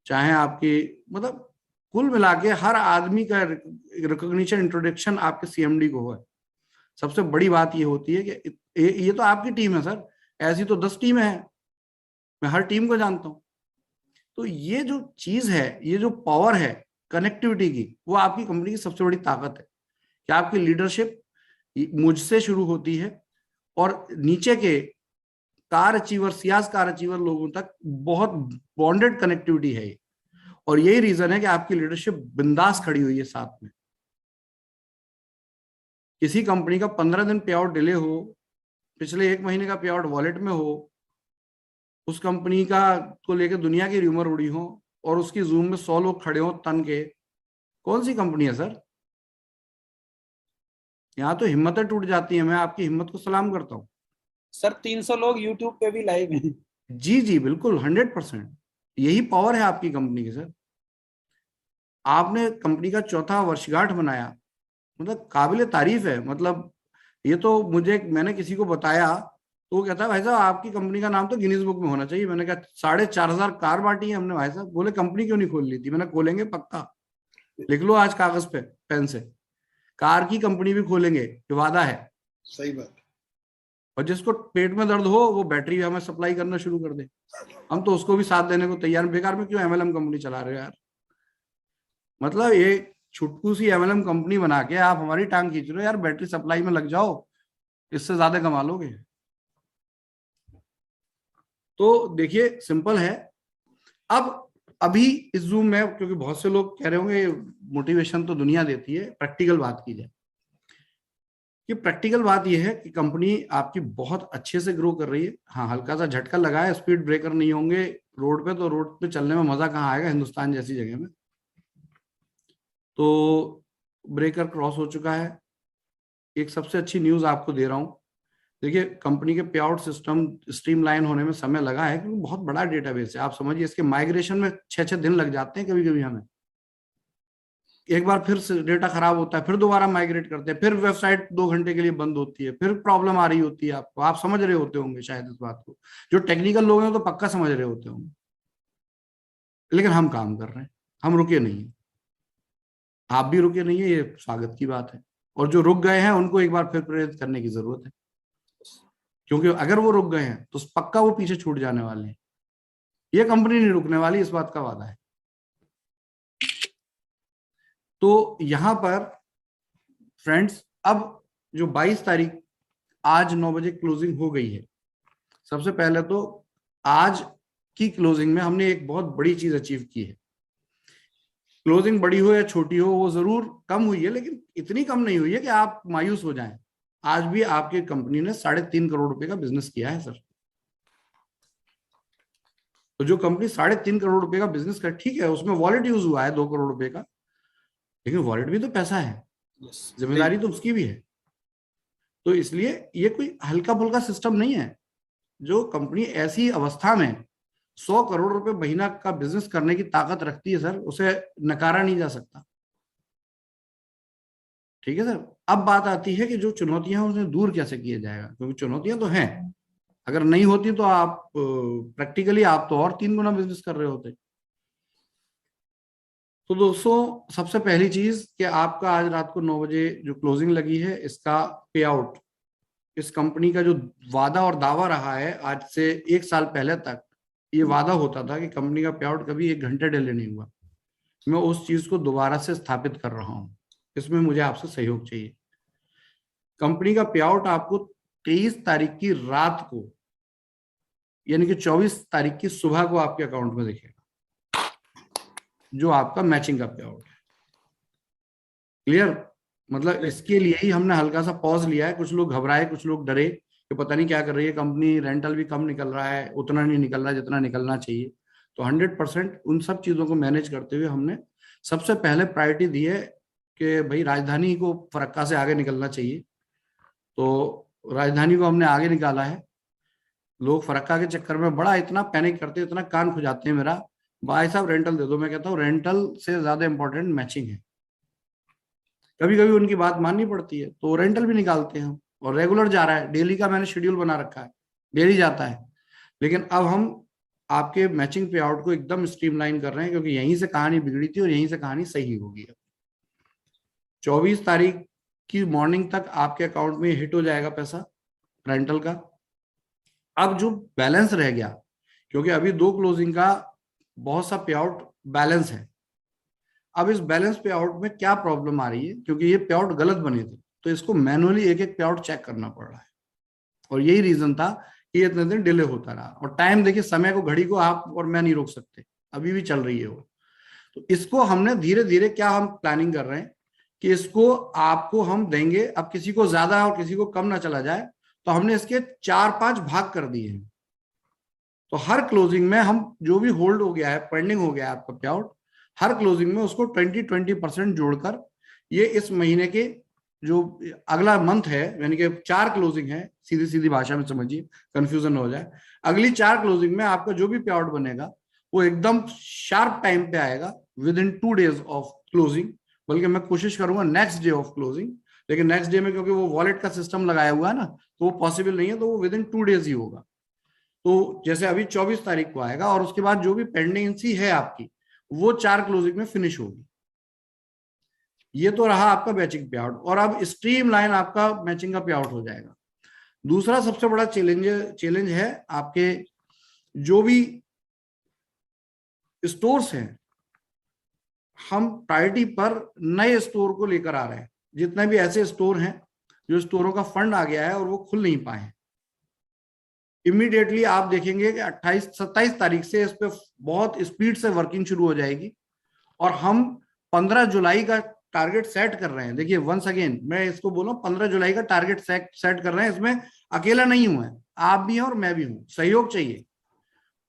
चाहे आपकी, मतलब कुल मिला के हर आदमी का रिकॉग्निशन, इंट्रोडक्शन आपके सीएमडी को है। सबसे बड़ी बात ये होती है कि ये तो आपकी टीम है सर, ऐसी तो 10 टीमें हैं, मैं हर टीम को जानता हूं। तो ये जो चीज है, ये जो पावर है कनेक्टिविटी की, वो आपकी कंपनी की सबसे बड़ी ताकत है कि आपकी लीडरशिप मुझसे शुरू होती है और नीचे के car achiever, Ciaz car achiever लोगों तक बहुत बॉन्डेड कनेक्टिविटी है। और यही रीजन है कि आपकी लीडरशिप बिंदास खड़ी हुई है साथ में। किसी कंपनी का 15 दिन पे आउट डिले हो, पिछले 1 महीने का पे आउट वॉलेट में हो, उस कंपनी का को लेकर दुनिया की र्यूमर उड़ी हो, और उसकी जूम में 100 लोग खड़े हो तन के, कौन सी कंपनी है सर? यहाँ तो हिम्मतें टूट जाती है। मैं आपकी हिम्मत को सलाम करता हूँ सर। 300 लोग यूट्यूब पे भी लाइव हैं। जी जी बिल्कुल, 100%। यही पावर है आपकी कंपनी की सर। आपने कंपनी का 4था वर्षगांठ मनाया, मतलब काबिले तारीफ है। मतलब ये तो मैंने किसी को बताया तो वो कहता है भाई साहब आपकी कंपनी का नाम तो गिनीज बुक में होना चाहिए। मैंने कहा 4,500 कार बांटी है हमने भाई साहब। बोले कंपनी क्यों नहीं खोल ली थी? मैंने खोलेंगे पक्का, लिख लो आज कागज पे पेन से, कार की कंपनी भी खोलेंगे, ये वादा है। सही बात। और जिसको पेट में दर्द हो वो बैटरी हमें सप्लाई करना शुरू कर दे, हम तो उसको भी साथ देने को तैयार। बेकार में क्यों एमएलएम कंपनी चला रहे हो यार? मतलब ये छुटकू सी एमएलएम कंपनी बना के आप हमारी टांग खींच रहे हो यार। बैटरी सप्लाई में लग जाओ, इससे ज्यादा कमा लोगे। तो देखिए सिंपल है। अब अभी इस जूम में, क्योंकि बहुत से लोग कह रहे होंगे मोटिवेशन तो दुनिया देती है, प्रैक्टिकल बात की जाए कि प्रैक्टिकल बात यह है कि कंपनी आपकी बहुत अच्छे से ग्रो कर रही है। हाँ, हल्का सा झटका लगा है, स्पीड ब्रेकर नहीं होंगे रोड पे, तो रोड पे चलने में मजा कहाँ आएगा हिंदुस्तान जैसी जगह में। तो ब्रेकर क्रॉस हो चुका है। एक सबसे अच्छी न्यूज आपको दे रहा हूं, देखिए कंपनी के पे आउट सिस्टम स्ट्रीमलाइन होने में समय लगा है, क्योंकि बहुत बड़ा डेटाबेस है। आप समझिए इसके माइग्रेशन में 6-6 दिन लग जाते हैं कभी कभी हमें। एक बार फिर डेटा खराब होता है, फिर दोबारा माइग्रेट करते हैं, फिर वेबसाइट 2 घंटे के लिए बंद होती है, फिर प्रॉब्लम आ रही होती है आपको। आप समझ रहे होते होंगे शायद इस बात को, जो टेक्निकल लोग हैं तो पक्का समझ रहे होते होंगे। लेकिन हम काम कर रहे हैं, हम रुके नहीं है, आप भी रुके नहीं है, ये स्वागत की बात है। और जो रुक गए हैं उनको एक बार फिर प्रेरित करने की जरूरत है, क्योंकि अगर वो रुक गए हैं तो पक्का वो पीछे छूट जाने वाले हैं। ये कंपनी नहीं रुकने वाली, इस बात का वादा है। तो यहां पर फ्रेंड्स, अब जो 22 तारीख आज 9 बजे क्लोजिंग हो गई है। सबसे पहले तो आज की क्लोजिंग में हमने एक बहुत बड़ी चीज अचीव की है। क्लोजिंग बड़ी हो या छोटी हो, वो जरूर कम हुई है, लेकिन इतनी कम नहीं हुई है कि आप मायूस हो जाएं। आज भी आपकी कंपनी ने 3.5 करोड़ रुपए का बिजनेस किया है सर। तो जो कंपनी 3.5 करोड़ रुपए का बिजनेस कर, ठीक है उसमें वॉलेट यूज हुआ है 2 करोड़ रुपए का, लेकिन वॉलेट भी तो पैसा है, जिम्मेदारी तो उसकी भी है। तो इसलिए ये कोई हल्का फुल्का सिस्टम नहीं है। जो कंपनी ऐसी अवस्था में 100 करोड़ रुपए महीना का बिजनेस करने की ताकत रखती है सर, उसे नकारा नहीं जा सकता। ठीक है सर। अब बात आती है कि जो चुनौतियां हैं उन्हें दूर कैसे किया जाएगा, क्योंकि चुनौतियां तो हैं। अगर नहीं होती तो आप प्रैक्टिकली आप तो और 3 गुना बिजनेस कर रहे होते। तो दोस्तों, सबसे पहली चीज कि आपका आज रात को 9 बजे जो क्लोजिंग लगी है, इसका पे आउट, इस कंपनी का जो वादा और दावा रहा है आज से 1 साल पहले तक, ये वादा होता था कि कंपनी का पे आउट कभी 1 घंटे डिले नहीं हुआ। मैं उस चीज को दोबारा से स्थापित कर रहा हूं। इसमें मुझे आपसे सहयोग चाहिए। कंपनी का पे आउट आपको 23 तारीख की रात को, यानी कि 24 तारीख की सुबह को आपके अकाउंट में दिखेगा, जो आपका मैचिंग का पे आउट है। क्लियर? मतलब इसके लिए ही हमने हल्का सा पॉज लिया है। कुछ लोग घबराए, कुछ लोग डरे कि पता नहीं क्या कर रही है कंपनी, रेंटल भी कम निकल रहा है, उतना नहीं निकल रहा है जितना निकलना चाहिए। तो 100% उन सब चीजों को मैनेज करते हुए हमने सबसे पहले प्रायोरिटी दी है कि भाई राजधानी को फरक्का से आगे निकलना चाहिए। तो राजधानी को हमने आगे निकाला है। लोग फरक्का के चक्कर में बड़ा इतना पैनिक करते हैं, इतना कान खुजाते हैं मेरा, भाई साहब रेंटल दे दो। मैं कहता हूँ रेंटल से ज्यादा इंपॉर्टेंट मैचिंग है। कभी कभी उनकी बात माननी पड़ती है तो रेंटल भी निकालते हैं, और रेगुलर जा रहा है, डेली का मैंने शेड्यूल बना रखा है, डेली जाता है। लेकिन अब हम आपके मैचिंग पे आउट को एकदम स्ट्रीमलाइन कर रहे हैं, क्योंकि यहीं से कहानी बिगड़ी थी और यहीं से कहानी सही होगी। अब 24 तारीख की मॉर्निंग तक आपके अकाउंट में हिट हो जाएगा पैसा रेंटल का। अब जो बैलेंस रह गया, क्योंकि अभी 2 क्लोजिंग का बहुत सा पे आउट बैलेंस है। अब इस बैलेंस पे आउट में क्या प्रॉब्लम आ रही है, क्योंकि ये पे आउट गलत बने थे तो इसको मैनुअली एक एक पे आउट चेक करना पड़ रहा है, और यही रीजन था कि इतने दिन डिले होता रहा। और टाइम देखिए, समय को, घड़ी को आप और मैं नहीं रोक सकते, अभी भी चल रही है वो। तो इसको हमने धीरे धीरे, क्या हम प्लानिंग कर रहे हैं कि इसको आपको हम देंगे। अब किसी को ज्यादा और किसी को कम ना चला जाए, तो हमने इसके 4-5 भाग कर दिए हैं। तो हर क्लोजिंग में हम जो भी होल्ड हो गया है, पेंडिंग हो गया है आपका पे आउट, हर क्लोजिंग में उसको 20% जोड़कर, ये इस महीने के जो अगला मंथ है, यानी कि 4 क्लोजिंग है, सीधी सीधी भाषा में समझिए, कंफ्यूजन हो जाए, अगली 4 क्लोजिंग में आपका जो भी पे आउट बनेगा वो एकदम शार्प टाइम पे आएगा, with in 2 days of closing. बल्कि मैं कोशिश करूंगा नेक्स्ट डे ऑफ क्लोजिंग, लेकिन नेक्स्ट डे में क्योंकि वो वॉलेट का सिस्टम लगाया हुआ है ना, तो वो पॉसिबल नहीं है, तो वो विद इन 2 डेज ही होगा। तो जैसे अभी 24 तारीख को आएगा, और उसके बाद जो भी पेंडेंसी है आपकी, वो 4 क्लोजिंग में फिनिश होगी। ये तो रहा आपका मैचिंग पे आउट, और अब स्ट्रीमलाइन आपका मैचिंग का पे आउट हो जाएगा। दूसरा सबसे बड़ा चैलेंज है आपके जो भी स्टोर्स हैं, हम प्रायोरिटी पर नए स्टोर को लेकर आ रहे हैं। जितने भी ऐसे स्टोर हैं जो स्टोरों का फंड आ गया है और वो खुल नहीं पाए हैं, इमीडिएटली आप देखेंगे कि 28-27 तारीख से इस पे बहुत स्पीड से वर्किंग शुरू हो जाएगी, और हम 15 जुलाई का टारगेट सेट कर रहे हैं। देखिए, वंस अगेन मैं इसको बोलूं, 15 जुलाई का टारगेट सेट कर रहे हैं। इसमें अकेला नहीं हूं मैं, आप भी हैं और मैं भी हूं, सहयोग चाहिए।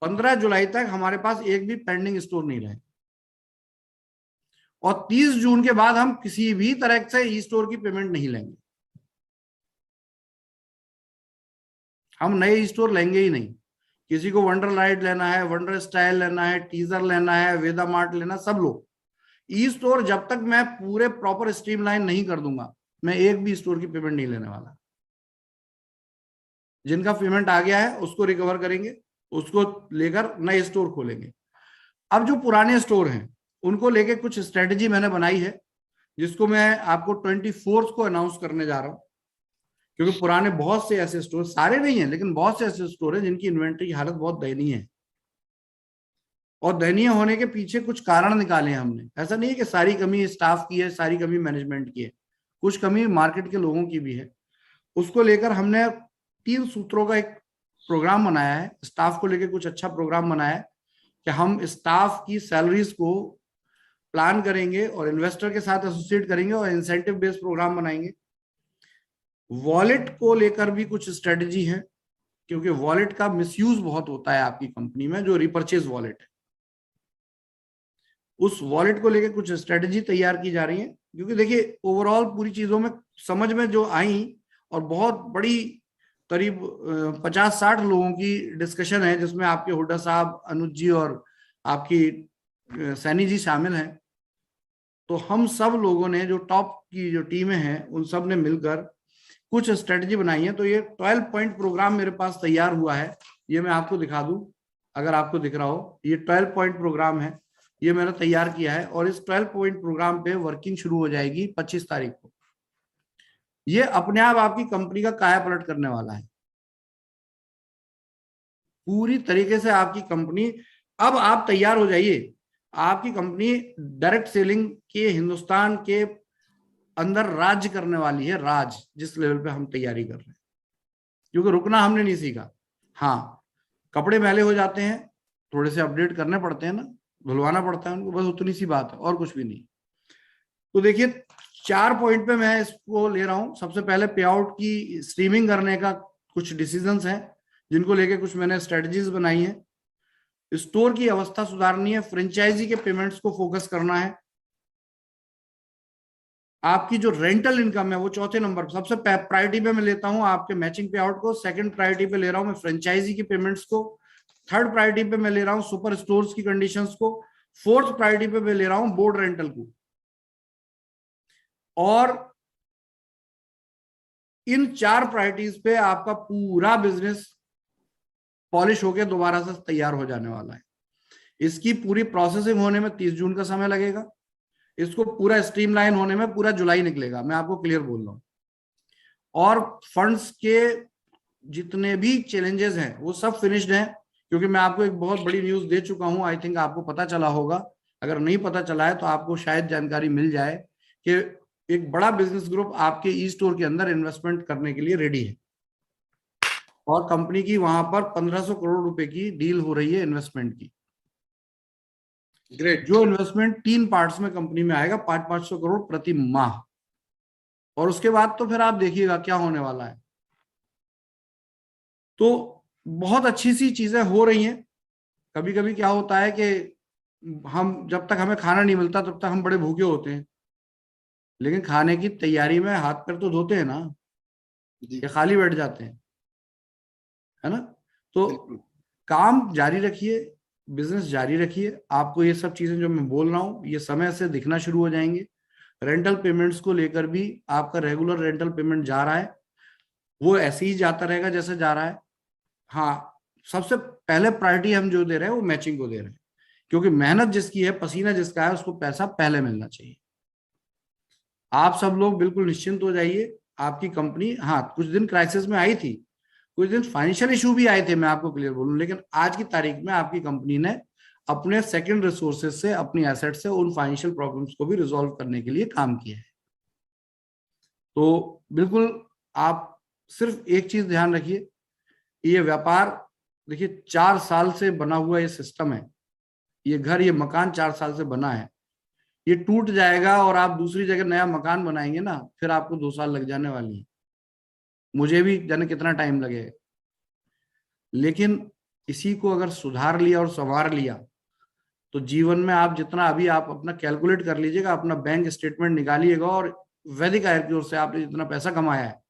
15 जुलाई तक हमारे पास एक भी पेंडिंग स्टोर नहीं रहे, और 30 जून के बाद हम किसी भी तरह से ई स्टोर की पेमेंट नहीं लेंगे। हम नए स्टोर लेंगे ही नहीं। किसी को वंडर लाइट लेना है, वंडर स्टाइल लेना है, टीजर लेना है, वेदा मार्ट लेना, सब लो। ई स्टोर जब तक मैं पूरे प्रॉपर स्ट्रीमलाइन नहीं कर दूंगा, मैं एक भी स्टोर की पेमेंट नहीं लेने वाला। जिनका पेमेंट आ गया है उसको रिकवर करेंगे, उसको लेकर नए स्टोर खोलेंगे। अब जो पुराने स्टोर हैं उनको लेके कुछ स्ट्रेटेजी मैंने बनाई है, जिसको मैं आपको 24 को अनाउंस करने जा रहा हूं। क्योंकि पुराने बहुत से ऐसे स्टोर, सारे नहीं है लेकिन बहुत से ऐसे स्टोर हैं जिनकी इन्वेंट्री की हालत बहुत दयनीय है, और दयनीय होने के पीछे कुछ कारण निकाले हैं हमने। ऐसा नहीं है कि सारी कमी स्टाफ की है, सारी कमी मैनेजमेंट की है, कुछ कमी मार्केट के लोगों की भी है। उसको लेकर हमने 3 सूत्रों का एक प्रोग्राम बनाया है। स्टाफ को लेकर कुछ अच्छा प्रोग्राम बनाया है कि हम स्टाफ की सैलरीज को प्लान करेंगे और इन्वेस्टर के साथ एसोसिएट करेंगे और इंसेंटिव बेस्ड प्रोग्राम बनाएंगे। वॉलेट को लेकर भी कुछ स्ट्रेटजी है, क्योंकि वॉलेट का मिसयूज बहुत होता है आपकी कंपनी में, जो रिपर्चेज वॉलेट है। उस वॉलेट को लेकर कुछ स्ट्रेटजी तैयार की जा रही है, क्योंकि देखिए ओवरऑल पूरी चीजों में समझ में जो आई, और बहुत बड़ी करीब 50-60 लोगों की डिस्कशन है, जिसमें आपके हुड्डा साहब, अनुज जी और आपकी सैनी जी शामिल हैं। तो हम सब लोगों ने, जो टॉप की जो टीमें हैं, उन सब ने मिलकर कुछ स्ट्रेटजी बनाई है। तो ये 12 पॉइंट प्रोग्राम मेरे पास तैयार हुआ है, ये मैं आपको दिखा दूं अगर आपको दिख रहा हो। ये 12 पॉइंट प्रोग्राम है, ये मैंने तैयार किया है, और इस 12 पॉइंट प्रोग्राम पे वर्किंग शुरू हो जाएगी 25 तारीख को। ये अपने आप आपकी कंपनी का काया पलट करने वाला है पूरी तरीके से। आपकी कंपनी, अब आप तैयार हो जाइए, आपकी कंपनी डायरेक्ट सेलिंग के हिंदुस्तान के अंदर राज्य करने वाली है, राज, जिस लेवल पे हम तैयारी कर रहे हैं। क्योंकि रुकना हमने नहीं सीखा। हाँ, कपड़े मैले हो जाते हैं, थोड़े से अपडेट करने पड़ते हैं ना, धुलवाना पड़ता है उनको, बस उतनी सी बात है, और कुछ भी नहीं। तो देखिए, 4 पॉइंट पे मैं इसको ले रहा हूं। सबसे पहले पे आउट की स्ट्रीमिंग करने का कुछ डिसीजंस हैं जिनको लेके कुछ मैंने स्ट्रेटजीज बनाई है। स्टोर की अवस्था सुधारनी है, फ्रेंचाइजी के पेमेंट्स को फोकस करना है, आपकी जो रेंटल इनकम है वो चौथे नंबर पर। सबसे प्रायोरिटी पे मैं लेता हूं आपके मैचिंग पे आउट को, सेकंड प्रायोरिटी पे ले रहा हूं मैं फ्रेंचाइजी की पेमेंट्स को, थर्ड प्रायोरिटी पे मैं ले रहा हूं सुपर स्टोर्स की कंडीशंस को, फोर्थ प्रायोरिटी पे मैं ले रहा हूं बोर्ड रेंटल को। और इन 4 प्रायोरिटीज पे आपका पूरा बिजनेस पॉलिश होके दोबारा से तैयार हो जाने वाला है। इसकी पूरी प्रोसेसिंग होने में 30 जून का समय लगेगा, इसको पूरा स्ट्रीमलाइन होने में पूरा जुलाई निकलेगा, मैं आपको क्लियर बोल रहा हूं। और फंड्स के जितने भी चैलेंजेस हैं वो सब फिनिश्ड हैं, क्योंकि मैं आपको एक बहुत बड़ी न्यूज दे चुका हूं। आई थिंक आपको पता चला होगा, अगर नहीं पता चला है तो आपको शायद जानकारी मिल जाए कि एक बड़ा बिजनेस ग्रुप आपके ई स्टोर के अंदर इन्वेस्टमेंट करने के लिए रेडी है और कंपनी की वहां पर 1500 करोड़ रुपए की डील हो रही है इन्वेस्टमेंट की। ग्रेट। जो इन्वेस्टमेंट 3 पार्ट्स में कंपनी में आएगा, 500 करोड़ प्रति माह। और उसके बाद तो फिर आप देखिएगा क्या होने वाला है। तो बहुत अच्छी सी चीजें हो रही हैं। कभी कभी क्या होता है कि हम जब तक हमें खाना नहीं मिलता तब तक हम बड़े भूखे होते हैं, लेकिन खाने की तैयारी में हाथ पैर तो धोते हैं ना, या खाली बैठ जाते हैं, है ना। तो काम जारी रखिए, बिजनेस जारी रखिए। आपको ये सब चीजें जो मैं बोल रहा हूँ ये समय से दिखना शुरू हो जाएंगे। रेंटल पेमेंट्स को लेकर भी आपका रेगुलर रेंटल पेमेंट जा रहा है, वो ऐसे ही जाता रहेगा जैसे जा रहा है। हाँ, सबसे पहले प्रायोरिटी हम जो दे रहे हैं वो मैचिंग को दे रहे हैं, क्योंकि मेहनत जिसकी है, पसीना जिसका है, उसको पैसा पहले मिलना चाहिए। आप सब लोग बिल्कुल निश्चिंत हो जाइए। आपकी कंपनी, हाँ कुछ दिन क्राइसिस में आई थी, कुछ दिन फाइनेंशियल इशू भी आए थे, मैं आपको क्लियर बोलूं, लेकिन आज की तारीख में आपकी कंपनी ने अपने सेकंड रिसोर्सेज से, अपनी एसेट से उन फाइनेंशियल प्रॉब्लम्स को भी रिजॉल्व करने के लिए काम किया है। तो बिल्कुल आप सिर्फ एक चीज ध्यान रखिए, ये व्यापार देखिए 4 साल से बना हुआ ये सिस्टम है, ये घर, ये मकान 4 साल से बना है, ये टूट जाएगा और आप दूसरी जगह नया मकान बनाएंगे ना, फिर आपको 2 साल लग जाने वाली है। मुझे भी जाने कितना टाइम लगेगा, लेकिन इसी को अगर सुधार लिया और संवार लिया तो जीवन में आप जितना, अभी आप अपना कैलकुलेट कर लीजिएगा, अपना बैंक स्टेटमेंट निकालिएगा और वैदिक आय की ओर से आपने जितना पैसा कमाया है,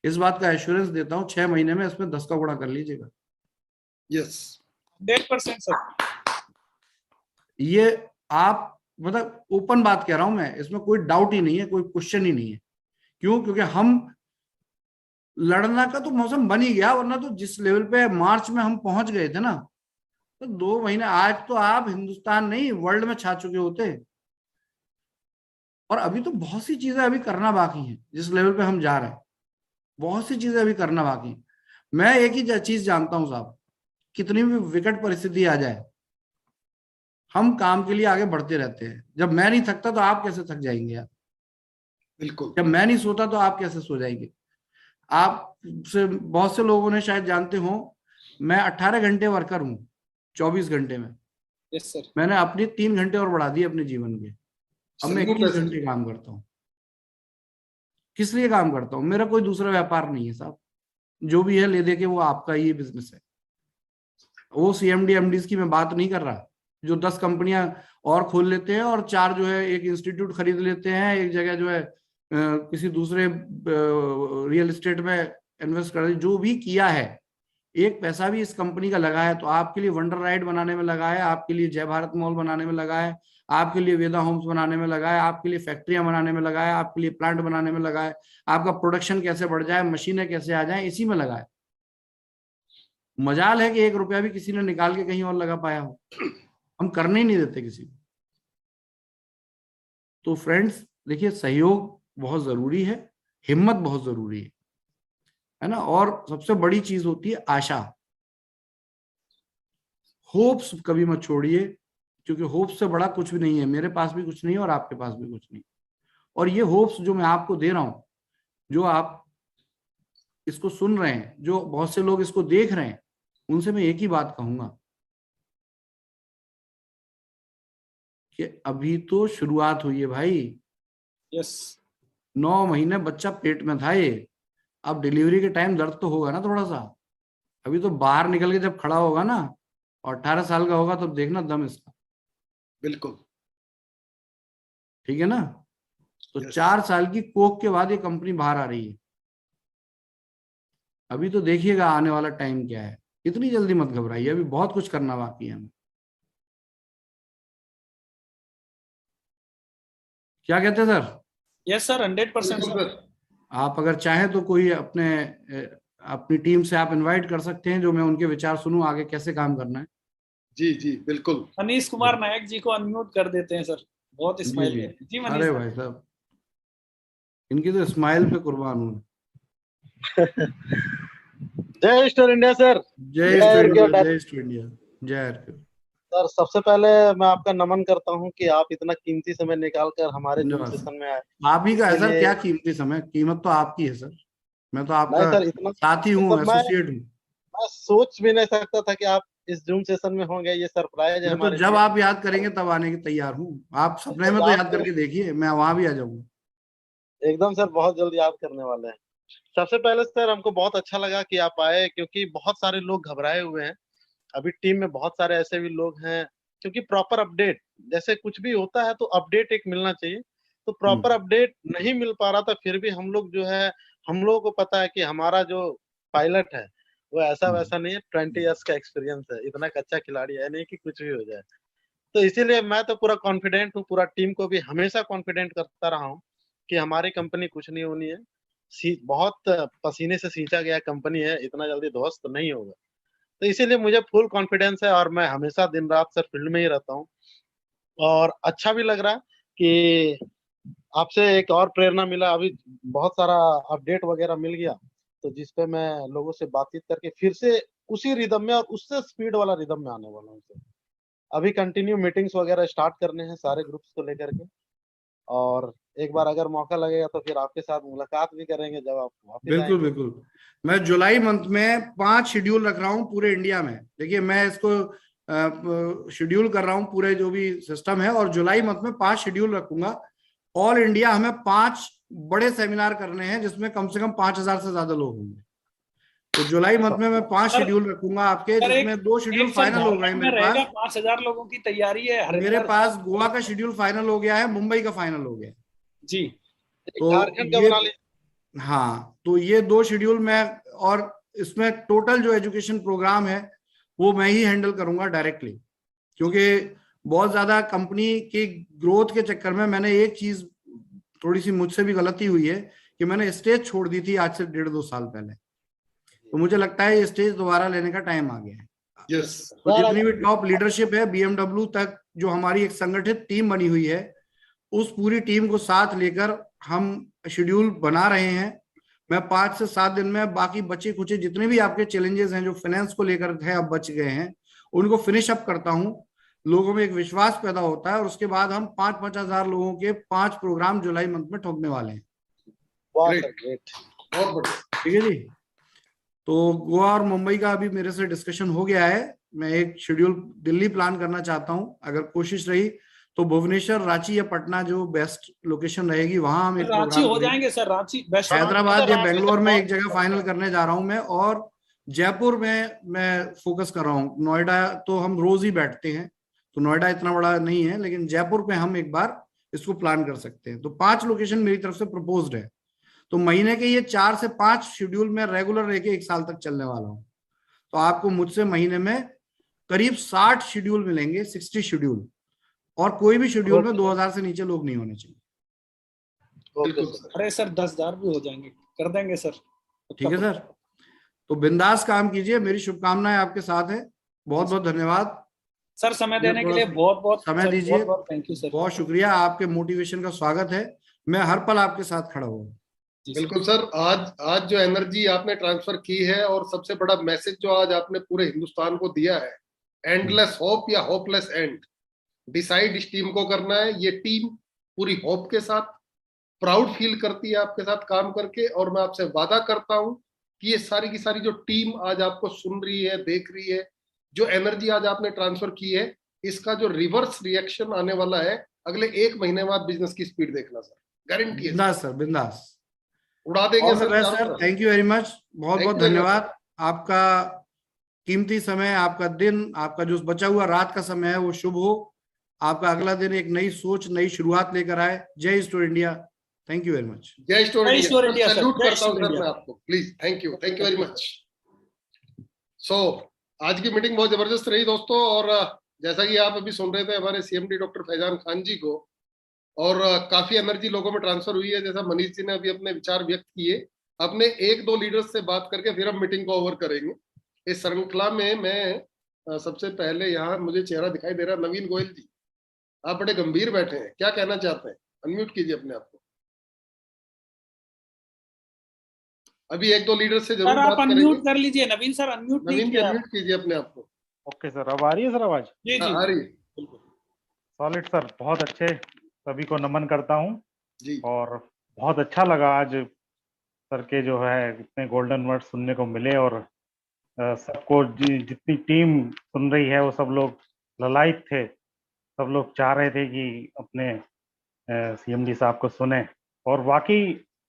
इस बात का एश्योरेंस देता हूं 6 महीने में इसमें 10 का गुणा कर लीजिएगा। Yes, 100% sir. ये आप मतलब ओपन बात कह रहा हूं मैं, इसमें कोई डाउट ही नहीं है, कोई क्वेश्चन ही नहीं है। क्यों? क्योंकि हम लड़ना का तो मौसम बन ही गया, वरना तो जिस लेवल पे मार्च में हम पहुंच गए थे ना, तो 2 महीने, आज तो आप हिंदुस्तान नहीं वर्ल्ड में छा चुके होते। और अभी तो बहुत सी चीजें अभी करना बाकी है, जिस लेवल पे हम जा रहे हैं बहुत सी चीजें अभी करना बाकी है। मैं एक ही चीज जानता हूं साहब, कितनी भी विकट परिस्थिति आ जाए हम काम के लिए आगे बढ़ते रहते हैं। जब मैं नहीं थकता तो आप कैसे थक जाएंगे यार? बिल्कुल। जब मैं नहीं सोता तो आप कैसे सो जाएंगे? आप से बहुत से लोगों ने शायद जानते हो, मैं 18 घंटे वर्कर हूँ 24 घंटे में। Yes sir. मैंने अपनी 3 घंटे और बढ़ा दिए अपने जीवन के, अब मैं 21 सर। घंटे काम करता हूँ। किस लिए काम करता हूँ? मेरा कोई दूसरा व्यापार नहीं है साहब, जो भी है ले दे के वो आपका ही बिजनेस है। वो सीएमडी एमडीज की मैं बात नहीं कर रहा, जो 10 कंपनियां और खोल लेते हैं और 4 जो है एक इंस्टीट्यूट खरीद लेते हैं, एक जगह जो है किसी दूसरे रियल एस्टेट में इन्वेस्ट कर, जो भी किया है एक पैसा भी इस कंपनी का लगा है तो आपके लिए वंडर राइड बनाने में लगा है, आपके लिए जय भारत मॉल बनाने में लगा है, आपके लिए वेदा होम्स बनाने में लगा है, आपके लिए फैक्ट्रियां बनाने में लगा है, आपके लिए प्लांट बनाने में लगा है, आपका प्रोडक्शन कैसे बढ़ जाए, मशीनें कैसे आ जाए, इसी में लगा है। मजाल है कि 1 रुपया भी किसी ने निकाल के कहीं और लगा पाया हो, हम करने ही नहीं देते किसी को। तो फ्रेंड्स देखिए, सहयोग बहुत जरूरी है, हिम्मत बहुत जरूरी है ना। और सबसे बड़ी चीज होती है आशा। होप्स कभी मत छोड़िए, क्योंकि होप्स से बड़ा कुछ भी नहीं है। मेरे पास भी कुछ नहीं है और आपके पास भी कुछ नहीं। और ये होप्स जो मैं आपको दे रहा हूं, जो आप इसको सुन रहे हैं, जो बहुत से लोग इसको देख रहे हैं, उनसे मैं एक ही बात कहूंगा कि अभी तो शुरुआत हुई है भाई। यस। 9 महीने बच्चा पेट में था ये। अब डिलीवरी के टाइम दर्द तो होगा ना थोड़ा सा, अभी तो बाहर निकल के जब खड़ा होगा ना और 18 साल का होगा तब देखना दम इसका। बिल्कुल ठीक है ना। तो Yes. 4 साल की कोख के बाद ये कंपनी बाहर आ रही है। अभी तो देखिएगा आने वाला टाइम क्या है। इतनी जल्दी मत घबराइए, अभी बहुत कुछ करना बाकी है हमें। क्या कहते हैं सर? यस सर, 100% बिल्कुल सर। सर। आप अगर चाहें तो कोई अपनी टीम से आप इनवाइट कर सकते हैं, जो मैं उनके विचार सुनूं आगे कैसे काम करना है। जी जी बिल्कुल। मनीष कुमार नायक जी को अनम्यूट कर देते हैं सर, बहुत जी स्माइल जी। कर रहे हैं। जी मनीष अरे सर। भाई साहब, इनकी तो स्माइल पे कुर्बान हूँ। जय स्टोर इंडिया सर। जय जय श्री हर इंडिया, इंडिया। जय श्री इंडिया, जय हर। सर सबसे पहले मैं आपका नमन करता हूं कि आप इतना कीमती समय निकाल कर हमारे जूम धन्यवाद सेशन में आए। सर। आप ही का है इसके सर, लिए क्या कीमती समय, कीमत तो आपकी है सर। मैं तो नहीं आपका सर, इतना साथी हूँ, मतलब एसोसिएट हूँ। मैं सोच भी नहीं सकता था कि आप इस जूम सेशन में होंगे। ये सरप्राइज है मैं तो हमारे जब लिए। आप याद करेंगे तब आने की तैयार हूँ। आप सपने तो में तो याद याद कर करके देखिए, मैं वहां भी आ जाऊंगा। एकदम सर, बहुत जल्द याद करने वाले हैं। सबसे पहले सर हमको बहुत अच्छा लगा कि आप आए, क्योंकि बहुत सारे लोग घबराए हुए हैं। अभी टीम में बहुत सारे ऐसे भी लोग हैं, क्योंकि प्रॉपर अपडेट जैसे कुछ भी होता है तो अपडेट एक मिलना चाहिए। तो प्रॉपर अपडेट नहीं मिल पा रहा था, फिर भी हम लोग जो है, हम लोगों को पता है कि हमारा जो पायलट है वो ऐसा वैसा नहीं है। 20 ईयर्स का एक्सपीरियंस है, इतना एक अच्छा खिलाड़ी है नहीं कि कुछ भी हो जाए। तो इसीलिए मैं तो पूरा कॉन्फिडेंट हूँ, पूरा टीम को भी हमेशा कॉन्फिडेंट करता रहा हूँ कि हमारी कंपनी कुछ नहीं होनी है। बहुत पसीने से सींचा गया कंपनी है, इतना जल्दी ध्वस्त नहीं होगा। तो इसीलिए मुझे फुल कॉन्फिडेंस है और मैं हमेशा दिन रात सर फील्ड में ही रहता हूँ। और अच्छा भी लग रहा है कि आपसे एक और प्रेरणा मिला। अभी बहुत सारा अपडेट वगैरह मिल गया, तो जिसपे मैं लोगों से बातचीत करके फिर से उसी रिदम में और उससे स्पीड वाला रिदम में आने वाला हूँ सर। अभी कंटिन्यू मीटिंग्स वगैरह स्टार्ट करने हैं सारे ग्रुप्स को लेकर के। और एक बार अगर मौका लगेगा तो फिर आपके साथ मुलाकात भी करेंगे जब आप वापस बिल्कुल आएंगे। बिल्कुल। मैं जुलाई मंथ में 5 शेड्यूल रख रहा हूँ पूरे इंडिया में। देखिए मैं इसको शेड्यूल कर रहा हूँ पूरे जो भी सिस्टम है, और जुलाई मंथ में 5 शेड्यूल रखूंगा। ऑल इंडिया हमें 5 बड़े सेमिनार करने हैं जिसमें कम से कम 5,000 से ज्यादा लोग होंगे। तो जुलाई मंथ में मैं 5 सर शेड्यूल रखूंगा आपके, सर जिसमें 2 शेड्यूल एक सर फाइनल हो गए झारखंड में मेरे रहेगा, पास। 5,000 लोगों की तैयारी है। मेरे हरिंदर पास गोवा का शेड्यूल फाइनल हो गया है, मुंबई का फाइनल हो गया है। जी। तो झारखंड का ये, बना लीजिए। हाँ, तो ये 2 शेड्यूल मैं, और इसमें टोटल जो एजुकेशन प्रोग्राम है वो मैं ही हैंडल करूंगा डायरेक्टली। क्योंकि बहुत ज्यादा कंपनी की ग्रोथ के चक्कर में मैंने एक चीज, थोड़ी सी मुझसे भी गलती हुई है कि मैंने स्टेज छोड़ दी थी आज से 1.5-2 साल पहले। तो मुझे लगता है ये स्टेज दोबारा लेने का टाइम आ गया है। यस। तो जितनी भी टॉप लीडरशिप है BMW तक, जो हमारी एक संगठित टीम बनी हुई है, उस पूरी टीम को साथ लेकर हम शेड्यूल बना रहे हैं। मैं 5 से 7 दिन में बाकी बचे कुचे जितने भी आपके चैलेंजेस हैं जो फाइनेंस को लेकर है अब बच गए हैं, उनको फिनिश अप करता हूं। लोगों में एक विश्वास पैदा होता है और उसके बाद हम 5-5 हजार लोगों के 5 प्रोग्राम जुलाई मंथ में ठोकने वाले हैं। ग्रेट, बहुत बढ़िया। ठीक है जी। तो गोवा और मुंबई का अभी मेरे से डिस्कशन हो गया है। मैं एक शेड्यूल दिल्ली प्लान करना चाहता हूं। अगर कोशिश रही तो भुवनेश्वर, रांची या पटना जो बेस्ट लोकेशन रहेगी वहां हम एक रांची प्रोग्राम हो करेंगे। जाएंगे सर, रांची बेस्ट। हैदराबाद या रांची से बेंगलोर में बहुत एक जगह फाइनल करने जा रहा हूं मैं, और जयपुर में मैं फोकस कर रहा हूं। नोएडा तो हम रोज ही बैठते हैं, तो नोएडा इतना बड़ा नहीं है, लेकिन जयपुर पे हम एक बार इसको प्लान कर सकते हैं। तो 5 लोकेशन मेरी तरफ से प्रपोज्ड है। तो महीने के ये 4 से 5 शेड्यूल में रेगुलर रह के 1 साल तक चलने वाला हूँ। तो आपको मुझसे महीने में करीब 60 शेड्यूल मिलेंगे, 60 शेड्यूल। और कोई भी शेड्यूल में 2000 से नीचे लोग नहीं होने चाहिए। बिल्कुल सर। अरे सर 10,000 भी हो जाएंगे, कर देंगे सर। ठीक है सर। तो बिंदास काम कीजिए, मेरी शुभकामनाएं आपके साथ है। बहुत बहुत धन्यवाद सर समय देने के थोड़ा लिए बहुत बहुत समय सर, दीजिए। बहुत बहुत थैंक यू सर। बहुत शुक्रिया, आपके मोटिवेशन का स्वागत है। मैं हर पल आपके साथ खड़ा हूँ। बिल्कुल सर। आज जो एनर्जी आपने ट्रांसफर की है और सबसे बड़ा मैसेज जो आज आपने पूरे हिंदुस्तान को दिया है, एंडलेस होप या होपलेस एंड, डिसाइड इस टीम को करना है। ये टीम पूरी होप के साथ प्राउड फील करती है आपके साथ काम करके, और मैं आपसे वादा करता हूं कि ये सारी की सारी जो टीम आज आपको सुन रही है, देख रही है, जो एनर्जी आज आपने ट्रांसफर की है, इसका जो रिवर्स रिएक्शन आने वाला है अगले 1 महीने बाद, बिजनेस की स्पीड देखना सर। गारंटी है बिंदास सर, बिंदास। उड़ा देंगे all the best sir, thank you very much, बहुत बहुत धन्यवाद। आपका कीमती समय, आपका दिन, आपका जो बचा हुआ रात का समय है वो शुभ हो। आपका अगला दिन एक नई सोच, नई शुरुआत लेकर आए। जय store India, thank you very much. जय स्टोर इंडिया, सैल्यूट करता हूं सर इंडिया। मैं आपको, please, thank you very much. So आज की मीटिंग बहुत जबरदस्त रही दोस्तों, और जैसा कि आप अभी सुन रहे थे हमारे सीएमडी डॉक्टर फैजान खान जी को, और काफी एनर्जी लोगों में ट्रांसफर हुई है। जैसा मनीष जी ने अभी अपने विचार व्यक्त किए, अपने एक दो लीडर्स से बात करके फिर हम मीटिंग को ओवर करेंगे। इस श्रृंखला में मैं सबसे पहले, यहाँ मुझे चेहरा दिखाई दे रहा है नवीन गोयल जी, आप बड़े गंभीर बैठे हैं, क्या कहना चाहते हैं? अनम्यूट कीजिए अपने आप को। अभी एक दो लीडर से जरूर बात करेंगे। अनम्यूट कर लीजिए नवीन सर, अनम्यूट नहीं नवीन किया। अनम्यूट कीजिए अपने आप को। ओके सर, अब आ रही है सर आवाज? जी जी आ रही है। सॉलिड सर, बहुत अच्छे, सभी को नमन करता हूँ जी। और बहुत अच्छा लगा आज सर के जो है इतने गोल्डन वर्ड सुनने को मिले, और सबको जितनी टीम सुन रही है वो सब लोग ललायत थे, सब लोग चाह रहे थे कि अपने सीएमडी साहब को सुने, और वाकई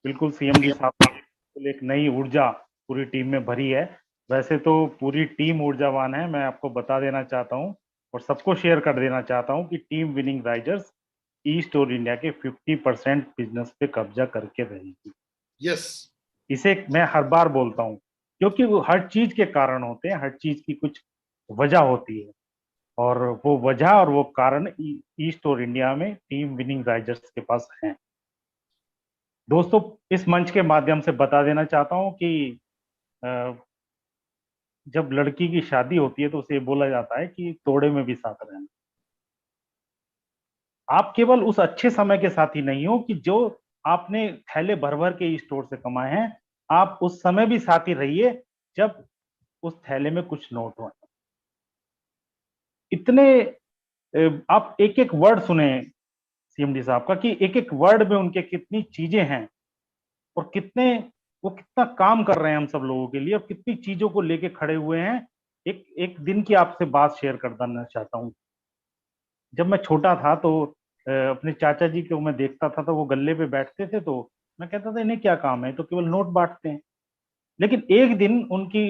बिल्कुल सीएमडी साहब एक नई ऊर्जा पूरी टीम में भरी है। वैसे तो पूरी टीम ऊर्जावान है, मैं आपको बता देना चाहता हूँ और सबको शेयर कर देना चाहता हूँ कि टीम विनिंग राइजर्स ईस्ट और इंडिया के 50% बिजनेस पे कब्जा करके रहेगी। यस, इसे मैं हर बार बोलता हूँ, क्योंकि वो हर चीज के कारण होते हैं, हर चीज की कुछ वजह होती है, और वो वजह और वो कारण ईस्ट और इंडिया में टीम विनिंग राइजर्स के पास हैं। दोस्तों, इस मंच के माध्यम से बता देना चाहता हूँ कि जब लड़की की शादी होती है तो उसे बोला जाता है कि तोड़े में भी साथ रहना। आप केवल उस अच्छे समय के साथी नहीं हो कि जो आपने थैले भर भर के स्टोर से कमाए हैं, आप उस समय भी साथी रहिए जब उस थैले में कुछ नोट हो। इतने आप एक एक वर्ड सुने सीएमडी साहब का कि एक एक वर्ड में उनके कितनी चीजें हैं, और कितने वो कितना काम कर रहे हैं हम सब लोगों के लिए, और कितनी चीजों को लेके खड़े हुए हैं। एक एक दिन की आपसे बात शेयर करना चाहता हूँ। जब मैं छोटा था तो अपने चाचा जी को मैं देखता था, तो वो गल्ले पे बैठते थे, तो मैं कहता था इन्हें क्या काम है, तो केवल नोट बांटते हैं। लेकिन एक दिन उनकी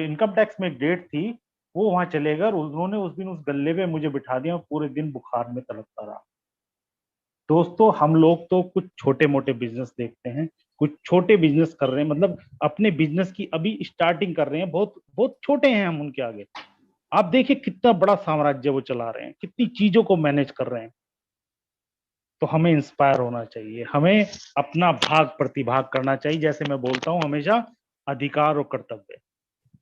इनकम टैक्स में एक डेट थी, वो वहां चले गए और उन्होंने उस दिन उस गल्ले पे मुझे बिठा दिया, पूरे दिन बुखार में तड़पता रहा। दोस्तों, हम लोग तो कुछ छोटे मोटे बिजनेस देखते हैं, कुछ छोटे बिजनेस कर रहे हैं, मतलब अपने बिजनेस की अभी स्टार्टिंग कर रहे हैं, बहुत बहुत छोटे हैं हम उनके आगे। आप देखिए कितना बड़ा साम्राज्य वो चला रहे हैं, कितनी चीजों को मैनेज कर रहे हैं। तो हमें इंस्पायर होना चाहिए, हमें अपना भाग प्रतिभाग करना चाहिए। जैसे मैं बोलता हूँ हमेशा, अधिकार और कर्तव्य।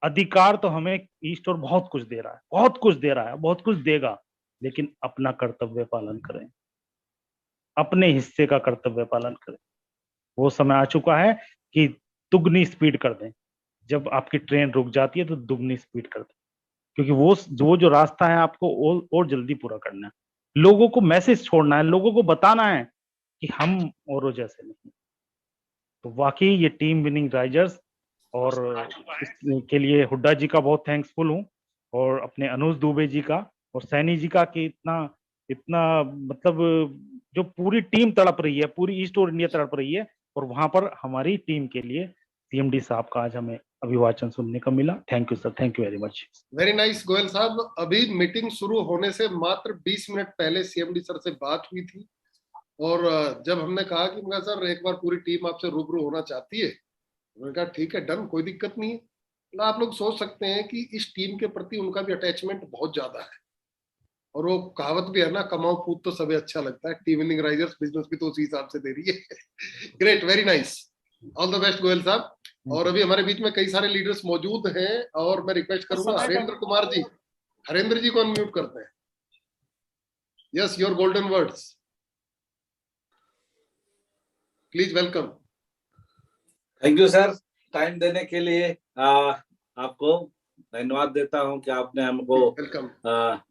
अधिकार तो हमें ईस्ट और बहुत कुछ दे रहा है, बहुत कुछ दे रहा है, बहुत कुछ देगा, लेकिन अपना कर्तव्य पालन करें, अपने हिस्से का कर्तव्य पालन करें। वो समय आ चुका है कि दुगनी स्पीड कर दें। जब आपकी ट्रेन रुक जाती है तो दुगनी स्पीड कर दें, क्योंकि वो जो रास्ता है आपको और जल्दी पूरा करना है। लोगों को मैसेज छोड़ना है, लोगों को बताना है कि हम औरों जैसे नहीं। तो वाकई ये टीम विनिंग राइजर्स, और इसके लिए हुड्डा जी का बहुत थैंक्सफुल हूँ, और अपने अनुज दुबे जी का और सैनी जी का, कि इतना इतना मतलब जो पूरी टीम तड़प रही है, पूरी ईस्ट और इंडिया तड़प रही है, और वहां पर हमारी टीम के लिए सीएमडी साहब का आज हमें अभिवाचन सुनने का मिला। Thank you sir, thank you very much. Very nice Goyal साहब। अभी मीटिंग शुरू होने से मात्र 20 मिनट पहले सीएमडी सर से बात हुई थी, और जब हमने कहा कि सर एक बार पूरी टीम आपसे रूबरू होना चाहती है, उन्होंने कहा ठीक है, डन, कोई दिक्कत नहीं है। तो आप लोग सोच सकते हैं कि इस टीम के प्रति उनका भी अटैचमेंट बहुत ज्यादा है, और वो कहावत भी है ना, कमाओ पूत तो सबे अच्छा लगता है। टीम विनिंग राइजर्स बिजनेस भी तो उसी हिसाब से दे रही है। Great, very nice, all the best Goyal साहब। और अभी हमारे बीच में कई सारे लीडर्स मौजूद हैं, और मैं रिक्वेस्ट करूंगा हरेंद्र कुमार जी, हरेंद्र जी को अनम्यूट करते हैं। Yes, your golden words, please welcome. Thank you sir, time देने के लिए आपको धन्यवाद देता हूं कि आपने हमको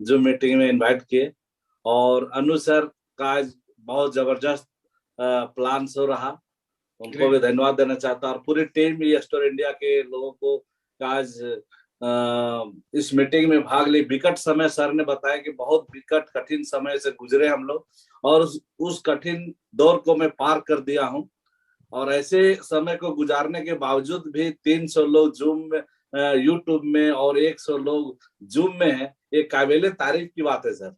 जो मीटिंग में इनवाइट किए। और अनु सर का आज बहुत जबरदस्त प्लान हो रहा, उनको भी धन्यवाद देना चाहता हूं, और पूरी टीम ईस्ट और इंडिया के लोगों को आज इस मीटिंग में भाग ली। विकट समय, सर ने बताया कि बहुत विकट कठिन समय से गुजरे हम लोग, और उस कठिन दौर को मैं पार कर दिया हूं। और ऐसे समय को गुजारने के बावजूद भी 300 लोग जूम में, यूट्यूब में, और 100 लोग जूम में है, ये काबिले तारीफ की बात है सर।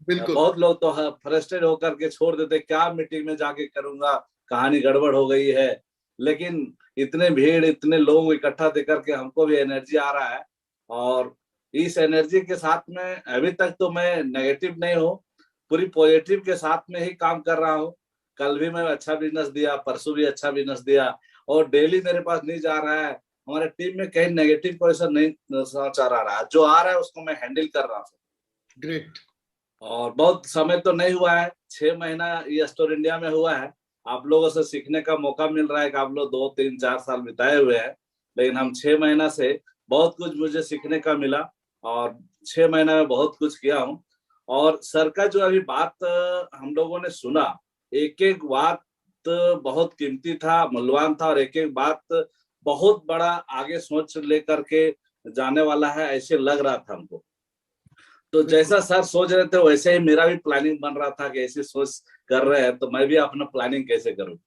बिल्कुल। बहुत लोग तो फ्रस्ट्रेट होकर के छोड़ देते, क्या मीटिंग में जाके करूंगा, कहानी गड़बड़ हो गई है। लेकिन इतने भीड़, इतने लोग इकट्ठा देकर के हमको भी एनर्जी आ रहा है, और इस एनर्जी के साथ में अभी तक तो मैं नेगेटिव नहीं हूँ, पूरी पॉजिटिव के साथ में ही काम कर रहा हूँ। कल भी मैं अच्छा बिजनेस दिया, परसों भी अच्छा बिजनेस दिया, और डेली मेरे पास नहीं जा रहा है। हमारे टीम में कहीं नेगेटिव पोजिशन नहीं समाचार आ रहा है, जो आ रहा है उसको मैं हैंडल कर रहा हूँ। ग्रेट। और बहुत समय तो नहीं हुआ है, 6 महीना ये स्टोर इंडिया में हुआ है। आप लोगों से सीखने का मौका मिल रहा है कि आप लोग 2, 3, 4 साल बिताए हुए हैं, लेकिन हम 6 महीना से बहुत कुछ मुझे सीखने का मिला, और 6 महीना में बहुत कुछ किया हूँ। और सर का जो अभी बात हम लोगों ने सुना, एक एक बात बहुत कीमती था, मूल्यवान था, और एक एक बात बहुत बड़ा आगे सोच लेकर के जाने वाला है, ऐसे लग रहा था हमको। तो जैसा सर सोच रहे थे वैसे ही मेरा भी प्लानिंग बन रहा था कि ऐसी सोच कर रहे हैं तो मैं भी अपना प्लानिंग कैसे करूं।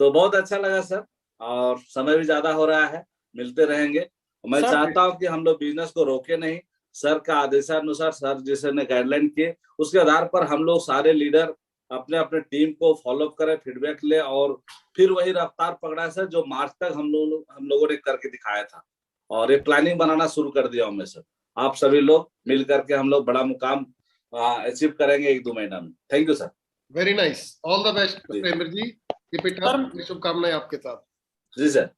तो बहुत अच्छा लगा सर, और समय भी ज्यादा हो रहा है, मिलते रहेंगे। मैं चाहता हूं कि हम लोग बिजनेस को रोके नहीं, सर का आदेशानुसार, सर जैसे ने गाइडलाइन किए उसके आधार पर हम लोग सारे लीडर अपने अपने टीम को फॉलो करें, फीडबैक ले, और फिर वही रफ्तार पकड़ा सर जो मार्च तक हम लोगों ने करके दिखाया था। और ये प्लानिंग बनाना शुरू कर दिया हूं मैं सर। आप सभी लोग मिल करके हम लोग बड़ा मुकाम अचीव करेंगे 1-2 महीना में। Thank you sir. Very nice, all the best प्रेमर जी, कीप इट अप, शुभकामनाएं आपके साथ। जी सर।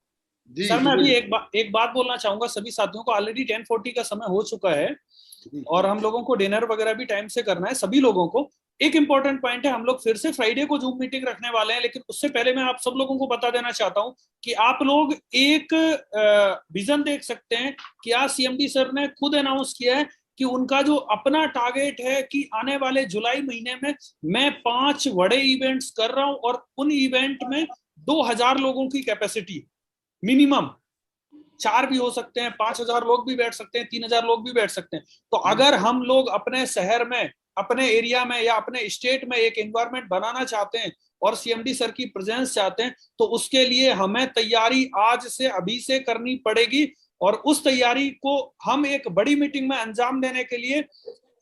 जी सर, मैं अभी एक बात बोलना चाहूंगा सभी साथियों को। ऑलरेडी 10:40 का समय हो चुका है, और हम लोगों को डिनर वगैरह भी टाइम से करना है सभी लोगों को। एक इंपॉर्टेंट पॉइंट है, हम लोग फिर से फ्राइडे को जूम मीटिंग रखने वाले हैं, लेकिन उससे पहले मैं आप सब लोगों को बता देना चाहता हूं कि आप लोग एक विजन देख सकते हैं कि आज सीएमडी सर ने खुद अनाउंस किया है कि उनका जो अपना टारगेट है कि आने वाले जुलाई महीने में मैं 5 बड़े इवेंट्स कर रहा हूं, और उन इवेंट में 2000 लोगों की कैपेसिटी मिनिमम, 4 भी हो सकते हैं, 5000 लोग भी बैठ सकते हैं, 3000 लोग भी बैठ सकते हैं। तो अगर हम लोग अपने शहर में, अपने एरिया में, या अपने स्टेट में एक एनवायरनमेंट बनाना चाहते हैं और सीएमडी सर की प्रेजेंस चाहते हैं, तो उसके लिए हमें तैयारी आज से, अभी से करनी पड़ेगी। और उस तैयारी को हम एक बड़ी मीटिंग में अंजाम देने के लिए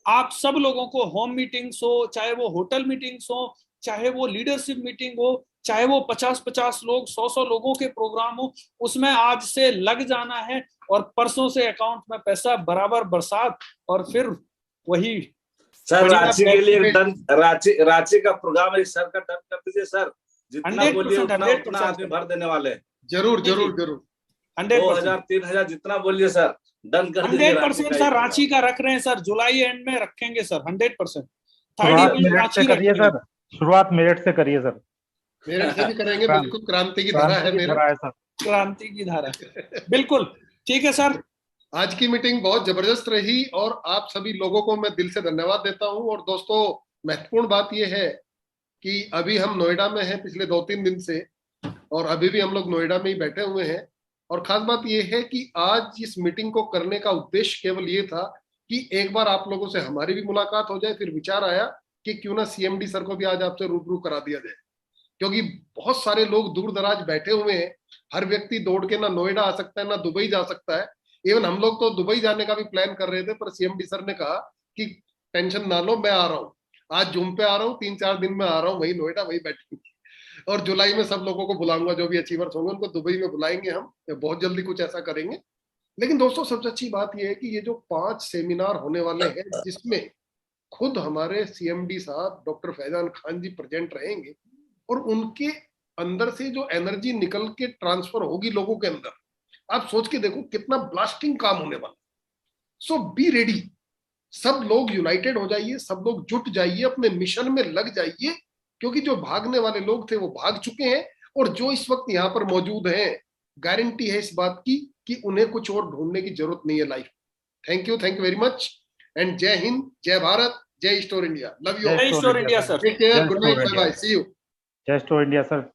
आप सब लोगों को होम मीटिंग्स हो, चाहे वो होटल मीटिंग्स हो, चाहे वो लीडरशिप मीटिंग हो, चाहे वो 50-50 लोग, 100-100 लोगों के प्रोग्राम हो, उसमें आज से लग जाना है, और परसों से अकाउंट में पैसा बराबर बरसात। और फिर वही सर रांची के लिए डन, रांची का प्रोग्राम है सर का, डन कर दीजिए सर। जितना बोलिए उतना आदमी भर देने वाले हैं। जरूर जरूर जरूर। 2000-3000 जितना बोलिए सर, डन कर दीजिए। 100% सर रांची का रख रहे हैं सर, जुलाई एंड में रखेंगे सर 100%। शुरुआत मेरठ से करिए सर। मेरठ से भी करेंगे, बिल्कुल क्रांति की धारा है मेरठ, क्रांति की धारा। बिल्कुल ठीक है सर। आज की मीटिंग बहुत जबरदस्त रही, और आप सभी लोगों को मैं दिल से धन्यवाद देता हूं। और दोस्तों, महत्वपूर्ण बात यह है कि अभी हम नोएडा में हैं पिछले 2-3 दिन से, और अभी भी हम लोग नोएडा में ही बैठे हुए हैं। और खास बात यह है कि आज इस मीटिंग को करने का उद्देश्य केवल ये था कि एक बार आप लोगों से हमारी भी मुलाकात हो जाए। फिर विचार आया कि क्यों ना सीएमडी सर को भी आज आपसे रूबरू करा दिया जाए, क्योंकि बहुत सारे लोग दूर दराज बैठे हुए हैं। हर व्यक्ति दौड़ के ना नोएडा आ सकता है, ना दुबई जा सकता है। इवन हम लोग तो दुबई जाने का भी प्लान कर रहे थे, पर सीएमडी सर ने कहा कि टेंशन ना लो, मैं आ रहा हूँ, आज जूम पे आ रहा हूँ, 3-4 दिन में आ रहा हूँ, वही नोएडा वही बैठेंगे। और जुलाई में सब लोगों को बुलाऊंगा, जो भी अचीवर्स होंगे उनको दुबई में बुलाएंगे हम, बहुत जल्दी कुछ ऐसा करेंगे। लेकिन दोस्तों, सबसे अच्छी बात यह है कि ये जो 5 सेमिनार होने वाले हैं, जिसमें खुद हमारे सीएमडी साहब डॉक्टर फैजान खान जी प्रेजेंट रहेंगे, और उनके अंदर से जो एनर्जी निकल के ट्रांसफर होगी लोगों के अंदर, आप सोच के देखो कितना ब्लास्टिंग काम होने वाला। सो बी रेडी, सब लोग यूनाइटेड हो जाइए, सब लोग जुट जाइए, अपने मिशन में लग जाइए, क्योंकि जो भागने वाले लोग थे वो भाग चुके हैं, और जो इस वक्त यहाँ पर मौजूद हैं, गारंटी है इस बात की कि उन्हें कुछ और ढूंढने की जरूरत नहीं है life. Thank you very much, and जय हिंद, जय भारत, जय स्टोर इंडिया। Love you. जय store India sir. Take care, good night, bye bye, see you. जय स्टोर इंडिया सर।